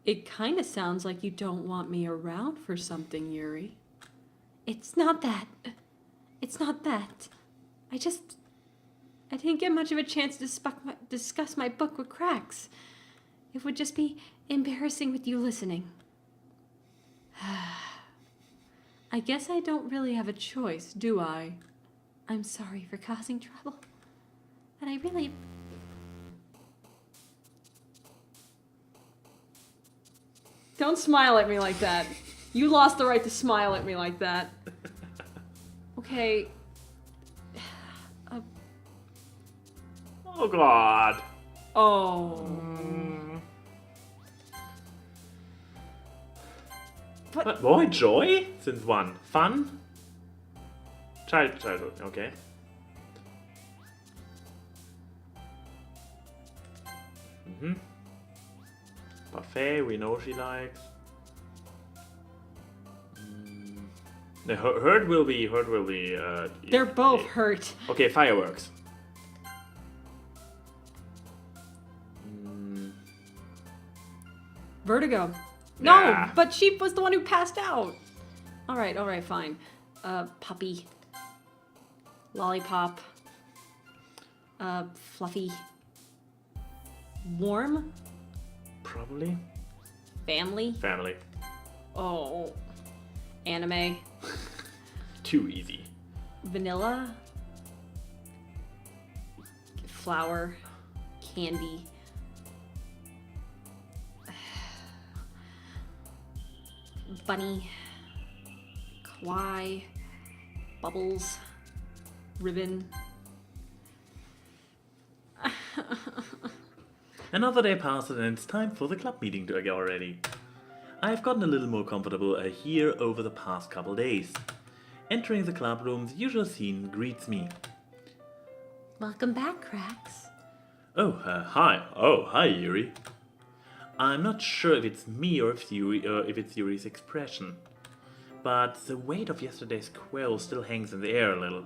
It kind of sounds like you don't want me around for something, Yuri. It's not that. It's not that. I didn't get much of a chance to discuss my book with Cracks. It would just be embarrassing with you listening. I guess I don't really have a choice, do I? I'm sorry for causing trouble. But I really... Don't smile at me like that. You lost the right to smile at me like that. Okay. Oh god. Oh. But boy, joy? Since when? Fun? Childhood, okay. Buffet, we know she likes. The hurt will be. They're both hurt. Okay, fireworks. Vertigo. Nah. No, but she was the one who passed out. All right, fine. Puppy. Lollipop. Fluffy. Warm. Probably. Family. Family. Oh. Anime. Too easy. Vanilla. Flower. Candy. Bunny. Kawaii. Bubbles. Ribbon. Another day passes and it's time for the club meeting to go already. I've gotten a little more comfortable here over the past couple days. Entering the club room, the usual scene greets me. Welcome back, Cracks. Oh, hi. Oh, hi, Yuri. I'm not sure if it's me or if it's Yuri's expression, but the weight of yesterday's quell still hangs in the air a little.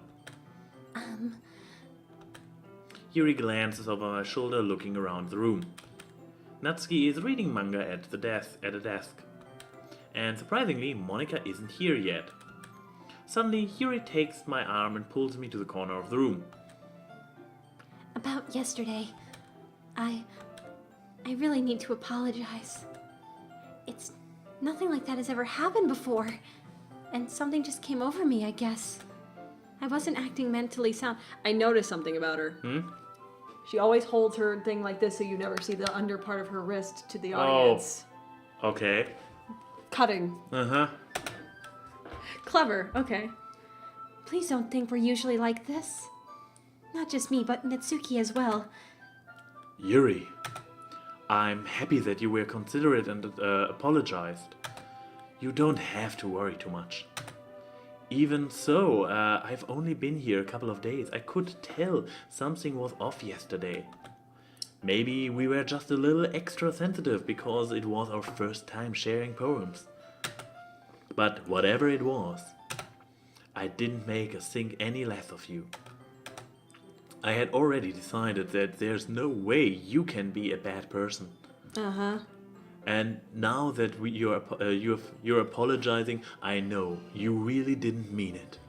Yuri glances over my shoulder, looking around the room. Natsuki is reading manga at a desk. And surprisingly, Monika isn't here yet. Suddenly, Yuri takes my arm and pulls me to the corner of the room. About yesterday, I really need to apologize. It's nothing like that has ever happened before. And something just came over me, I guess. I wasn't acting mentally sound. I noticed something about her. She always holds her thing like this so you never see the under part of her wrist to the audience. Okay. Cutting. Uh-huh. Clever. Okay. Please don't think we're usually like this. Not just me, but Natsuki as well. Yuri, I'm happy that you were considerate and apologized. You don't have to worry too much. Even so, I've only been here a couple of days. I could tell something was off yesterday. Maybe we were just a little extra sensitive because it was our first time sharing poems. But whatever it was, I didn't make us think any less of you. I had already decided that there's no way you can be a bad person. Uh-huh. And now that you're apologizing, I know you really didn't mean it.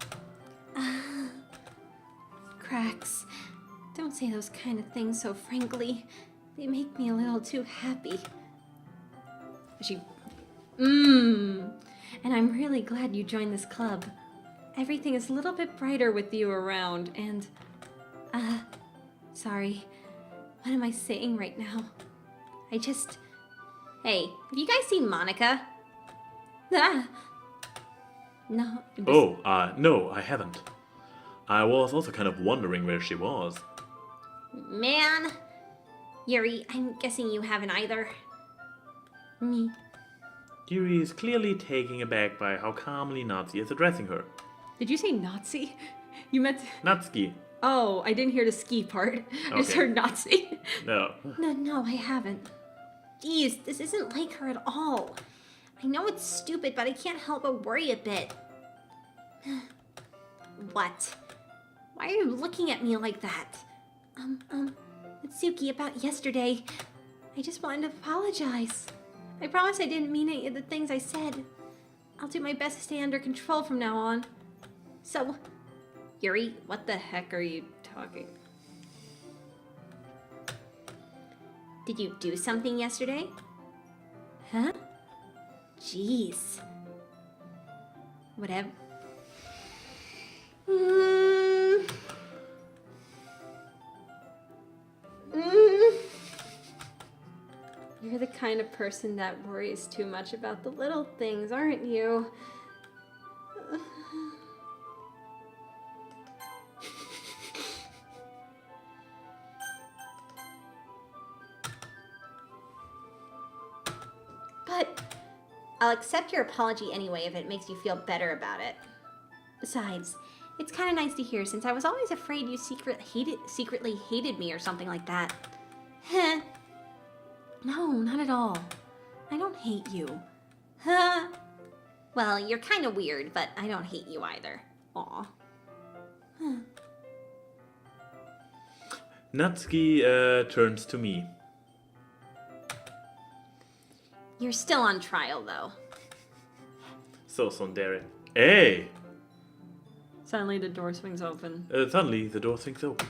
Cracks, don't say those kind of things so frankly. They make me a little too happy. And I'm really glad you joined this club. Everything is a little bit brighter with you around, and... sorry. What am I saying right now? Hey, have you guys seen Monika? Ah. No. No, I haven't. I was also kind of wondering where she was. Man. Yuri, I'm guessing you haven't either. Me. Yuri is clearly taken aback by how calmly Natsuki is addressing her. Did you say Nazi? You meant... Natsuki. Oh, I didn't hear the ski part. I just Okay. heard Nazi. No. No, I haven't. Geez, this isn't like her at all. I know it's stupid, but I can't help but worry a bit. What? Why are you looking at me like that? Natsuki, about yesterday, I just wanted to apologize. I promise I didn't mean any of the things I said. I'll do my best to stay under control from now on. So, Yuri, What the heck are you talking? did you do something yesterday? Huh? Jeez. Whatever. You're the kind of person that worries too much about the little things, aren't you? But I'll accept your apology anyway if it makes you feel better about it. Besides, it's kind of nice to hear since I was always afraid you secretly hated me or something like that. Heh. No, not at all. I don't hate you. Huh? Well, you're kind of weird, but I don't hate you either. Aw. Huh. Natsuki turns to me. You're still on trial, though. So, Sondere. Hey! Suddenly the door swings open. Suddenly, the door swings open.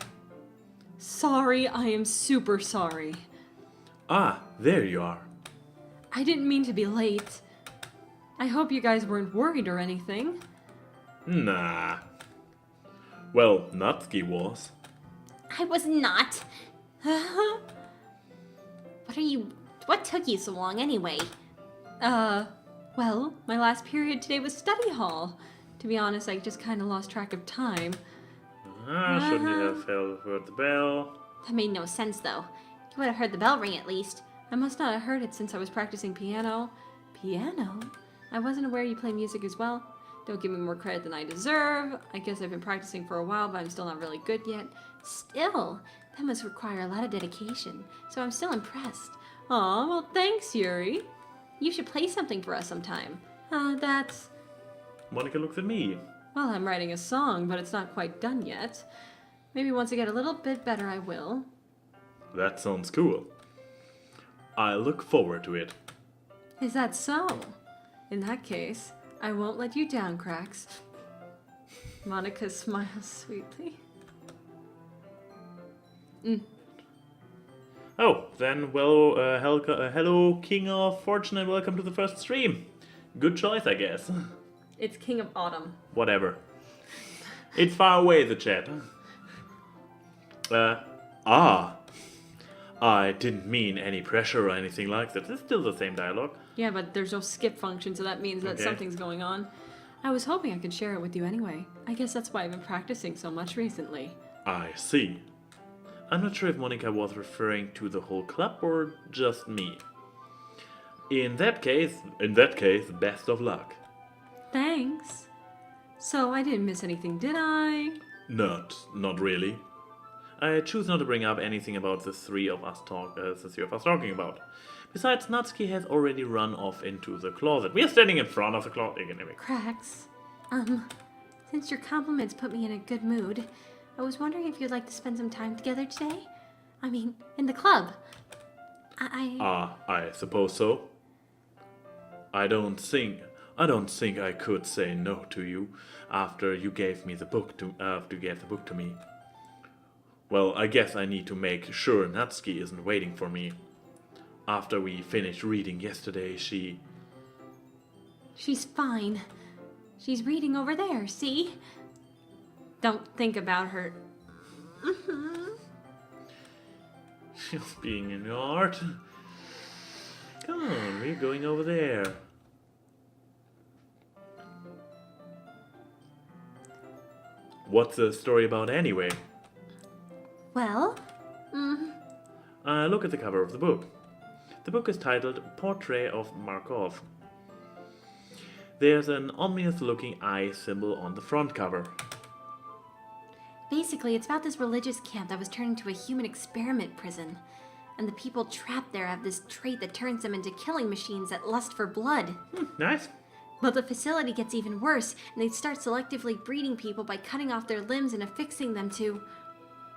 Sorry, I am super sorry. Ah, there you are. I didn't mean to be late. I hope you guys weren't worried or anything. Nah. Well, Natsuki was. I was not. What took you so long anyway? Well, my last period today was study hall. To be honest, I just kind of lost track of time. Shouldn't you have heard the bell? That made no sense, though. You would have heard the bell ring at least. I must not have heard it since I was practicing piano. Piano? I wasn't aware you play music as well. Don't give me more credit than I deserve. I guess I've been practicing for a while, but I'm still not really good yet. Still, that must require a lot of dedication, so I'm still impressed. Aw, well thanks, Yuri. You should play something for us sometime. That's... Monica looks at me. Well, I'm writing a song, but it's not quite done yet. Maybe once I get a little bit better, I will. That sounds cool. I look forward to it. Is that so? In that case, I won't let you down, Cracks. Monica smiles sweetly. Oh, then, well, hello, King of Fortune, and welcome to the first stream. Good choice, I guess. It's King of Autumn. Whatever. It's far away, the chat. I didn't mean any pressure or anything like that. It's still the same dialogue. Yeah, but there's no skip function, so that means that Okay. something's going on. I was hoping I could share it with you anyway. I guess that's why I've been practicing so much recently. I see. I'm not sure if Monica was referring to the whole club or just me. In that case, best of luck. Thanks. So I didn't miss anything, did I? Not really. I choose not to bring up anything about the three of us talking about. Besides, Natsuki has already run off into the closet. We are standing in front of the closet again. Cracks. Since your compliments put me in a good mood, I was wondering if you'd like to spend some time together today? I mean, in the club. I suppose so. I don't think I could say no to you after you gave me the book to me. Well, I guess I need to make sure Natsuki isn't waiting for me. After we finished reading yesterday, She's fine. She's reading over there, see? Don't think about her. She's being in your art. Come on, we're going over there. What's the story about anyway? Well, Look at the cover of the book. The book is titled Portrait of Markov. There's an ominous-looking eye symbol on the front cover. basically, it's about this religious camp that was turned into a human experiment prison. And the people trapped there have this trait that turns them into killing machines that lust for blood. Nice. But the facility gets even worse, and they start selectively breeding people by cutting off their limbs and affixing them to...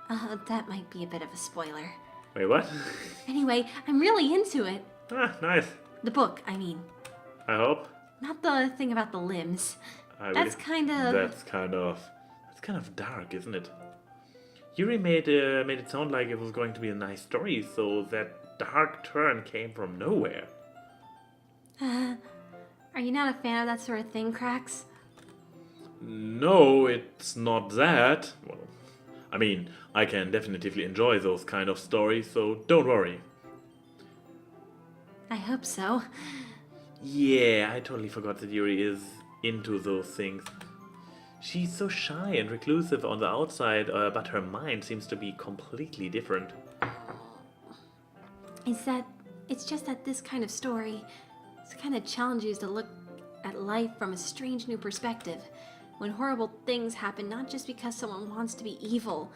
that might be a bit of a spoiler. Wait, what? Anyway, I'm really into it. Nice. The book, I mean. I hope. Not the thing about the limbs. That's kind of dark, isn't it? Yuri made it sound like it was going to be a nice story, so that dark turn came from nowhere. Are you not a fan of that sort of thing, Cracks? No, it's not that. Well, I mean, I can definitively enjoy those kind of stories, so don't worry. I hope so. Yeah, I totally forgot that Yuri is into those things. She's so shy and reclusive on the outside, but her mind seems to be completely different. It's just that this kind of story kind of challenges you to look at life from a strange new perspective. When horrible things happen, not just because someone wants to be evil,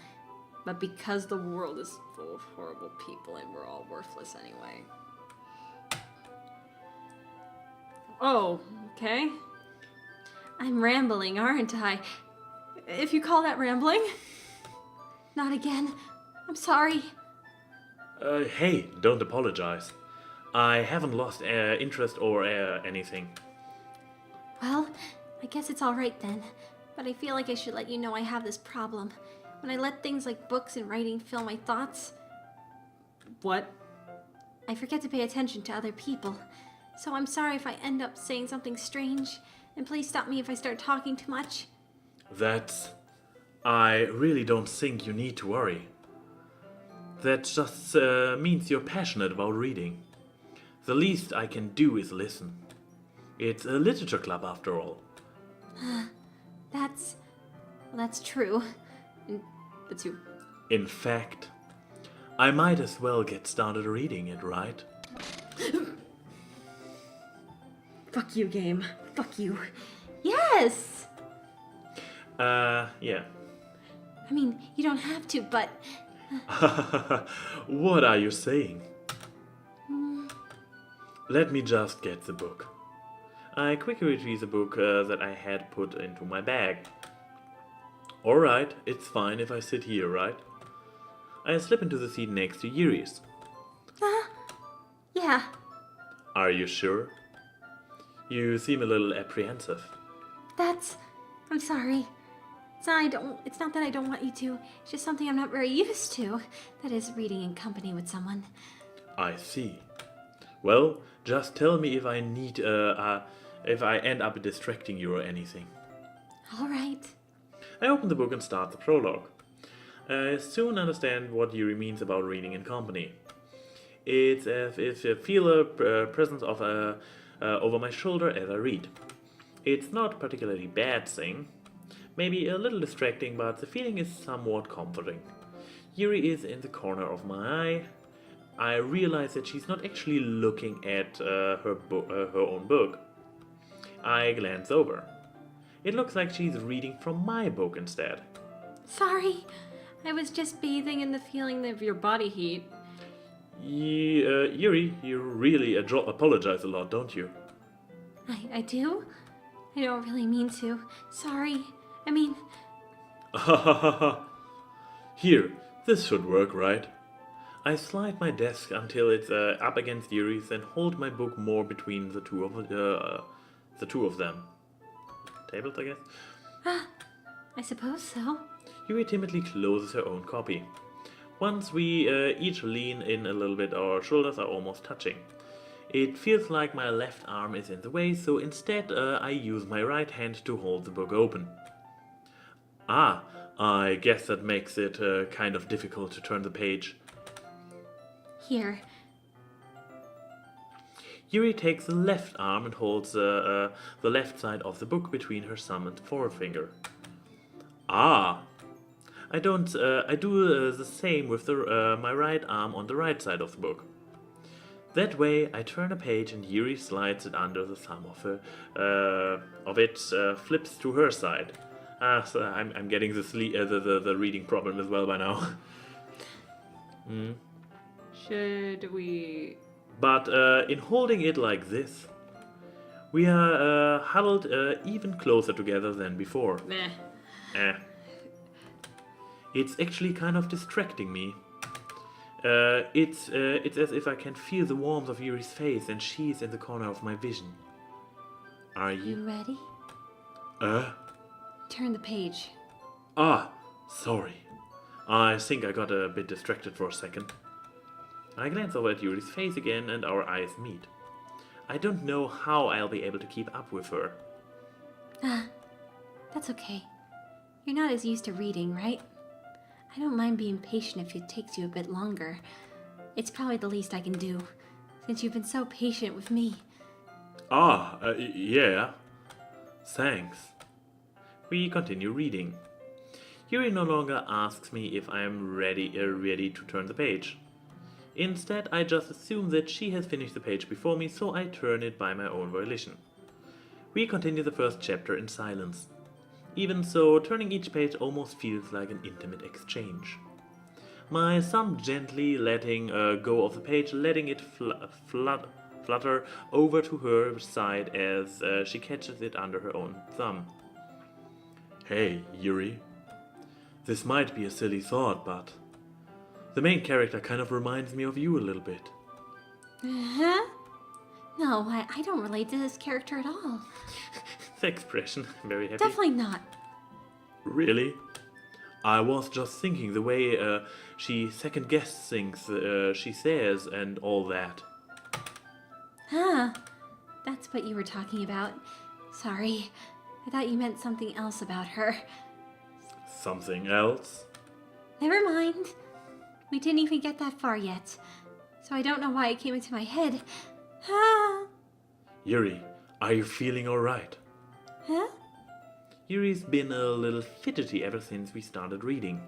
But because the world is full of horrible people and we're all worthless anyway. Oh, okay. I'm rambling, aren't I? If you call that rambling. Not again. I'm sorry. Hey, don't apologize. I haven't lost interest or anything. Well, I guess it's alright then. But I feel like I should let you know I have this problem. When I let things like books and writing fill my thoughts, What? I forget to pay attention to other people. So I'm sorry if I end up saying something strange. And please stop me if I start talking too much. I really don't think you need to worry. That just means you're passionate about reading. The least I can do is listen. It's a literature club after all. That's true. That's you. In fact, I might as well get started reading it, right? Fuck you, game. Fuck you. Yes! Yeah. I mean, you don't have to, but... What are you saying? Let me just get the book. I quickly retrieve the book that I had put into my bag. Alright, it's fine if I sit here, right? I slip into the seat next to Yuri's. Yeah. Are you sure? You seem a little apprehensive. I'm sorry. It's not that I don't want you to. It's just something I'm not very used to. That is, reading in company with someone. I see. Well, just tell me if I need, if I end up distracting you or anything. All right. I open the book and start the prologue. I soon understand what Yuri means about reading in company. It's as if I feel a presence of over my shoulder as I read. It's not a particularly bad thing. Maybe a little distracting, but the feeling is somewhat comforting. Yuri is in the corner of my eye. I realize that she's not actually looking at her own book. I glance over. It looks like she's reading from my book instead. Sorry. I was just bathing in the feeling of your body heat. Yuri, you really apologize a lot, don't you? I do? I don't really mean to. Sorry. I mean... Here, this should work, right? I slide my desk until it's up against Yuri's and hold my book more between the two of them. Tables, I guess? I suppose so. Yuri timidly closes her own copy. Once we each lean in a little bit, our shoulders are almost touching. It feels like my left arm is in the way, so instead I use my right hand to hold the book open. Ah, I guess that makes it kind of difficult to turn the page. Here. Yuri takes the left arm and holds the left side of the book between her thumb and forefinger. Ah! I do the same with my right arm on the right side of the book. That way, I turn a page and Yuri slides it under the thumb of it, flips to her side. So I'm getting the reading problem as well by now. Should we... But in holding it like this, we are huddled even closer together than before. Meh. It's actually kind of distracting me. It's as if I can feel the warmth of Yuri's face and she's in the corner of my vision. Are you? You ready? Turn the page. Sorry. I think I got a bit distracted for a second. I glance over at Yuri's face again and our eyes meet. I don't know how I'll be able to keep up with her. That's okay. You're not as used to reading, right? I don't mind being patient if it takes you a bit longer. It's probably the least I can do, since you've been so patient with me. Yeah. Thanks. We continue reading. Yuri no longer asks me if I am ready to turn the page. Instead, I just assume that she has finished the page before me, so I turn it by my own volition. We continue the first chapter in silence. Even so, turning each page almost feels like an intimate exchange. My thumb gently letting go of the page, letting it flutter over to her side as she catches it under her own thumb. Hey, Yuri. This might be a silly thought, but the main character kind of reminds me of you a little bit. Huh? No, I don't relate to this character at all. The expression, very happy. Definitely not. Really? I was just thinking the way she second-guesses things she says and all that. Huh. That's what you were talking about. Sorry. I thought you meant something else about her. Something else? Never mind. We didn't even get that far yet. So I don't know why it came into my head. Ah. Yuri, are you feeling alright? Huh? Yuri's been a little fidgety ever since we started reading.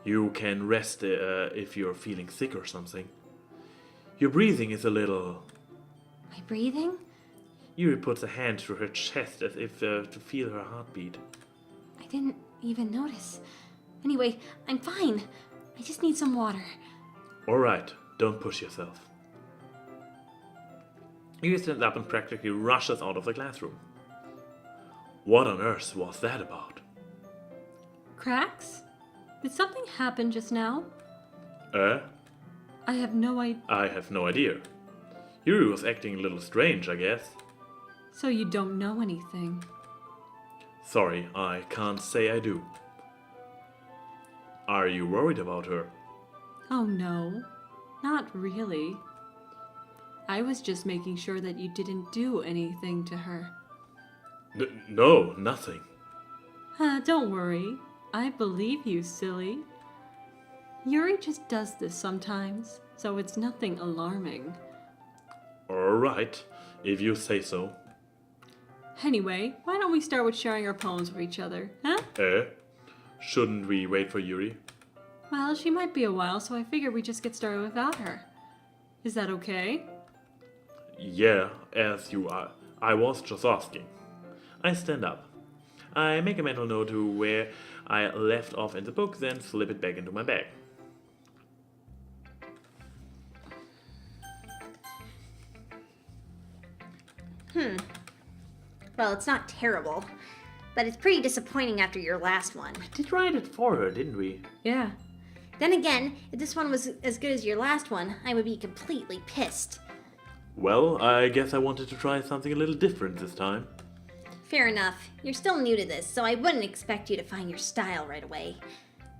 You can rest if you're feeling sick or something. Your breathing is a little... My breathing? Yuri puts a hand through her chest as if to feel her heartbeat. I didn't even notice. Anyway, I'm fine. I just need some water. Alright, don't push yourself. Yuri stands up and practically rushes out of the classroom. What on earth was that about? Cracks? Did something happen just now? I have no idea. I have no idea. Yuri was acting a little strange, I guess. So you don't know anything? Sorry, I can't say I do. Are you worried about her? Oh no, not really. I was just making sure that you didn't do anything to her. No, nothing. Don't worry. I believe you, silly. Yuri just does this sometimes, so it's nothing alarming. Alright, if you say so. Anyway, why don't we start with sharing our poems with each other, huh? Shouldn't we wait for Yuri? Well, she might be a while, so I figured we'd just get started without her. Is that okay? Yeah, as you are. I was just asking. I stand up. I make a mental note to where I left off in the book, then slip it back into my bag. Well, it's not terrible, but it's pretty disappointing after your last one. We did write it for her, didn't we? Yeah. Then again, if this one was as good as your last one, I would be completely pissed. Well, I guess I wanted to try something a little different this time. Fair enough. You're still new to this, so I wouldn't expect you to find your style right away.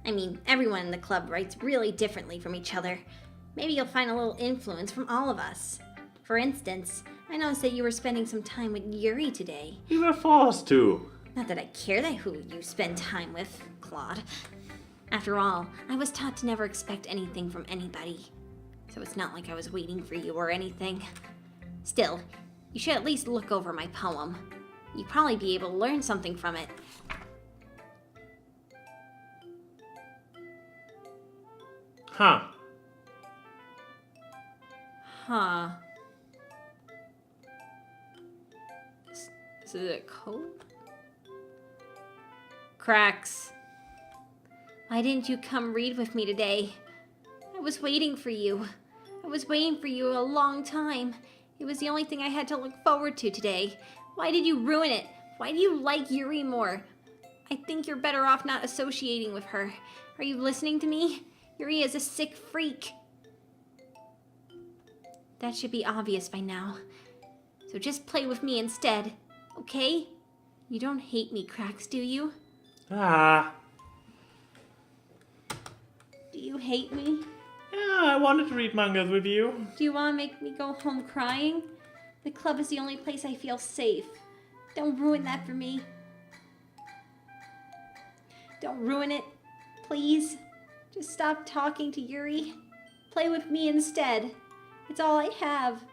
I mean, everyone in the club writes really differently from each other. Maybe you'll find a little influence from all of us. For instance, I noticed that you were spending some time with Yuri today. We were forced to. Not that I care who you spend time with, Claude. After all, I was taught to never expect anything from anybody. So it's not like I was waiting for you or anything. Still, you should at least look over my poem. You'd probably be able to learn something from it. Huh. Huh. Is it a code? Cracks. Why didn't you come read with me today? I was waiting for you. I was waiting for you a long time. It was the only thing I had to look forward to today. Why did you ruin it? Why do you like Yuri more? I think you're better off not associating with her. Are you listening to me? Yuri is a sick freak. That should be obvious by now. So just play with me instead, okay? You don't hate me, Cracks, do you? Ah. Do you hate me? Yeah, I wanted to read mangas with you. Do you want to make me go home crying? The club is the only place I feel safe. Don't ruin that for me. Don't ruin it, please. Just stop talking to Yuri. Play with me instead. It's all I have.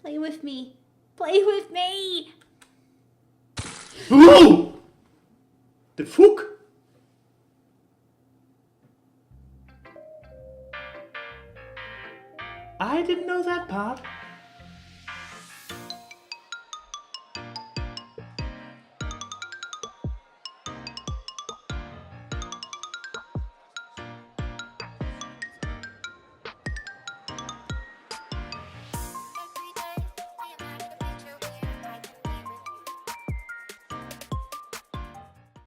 Play with me. Play with me! Whoa! The fuck? I didn't know that part.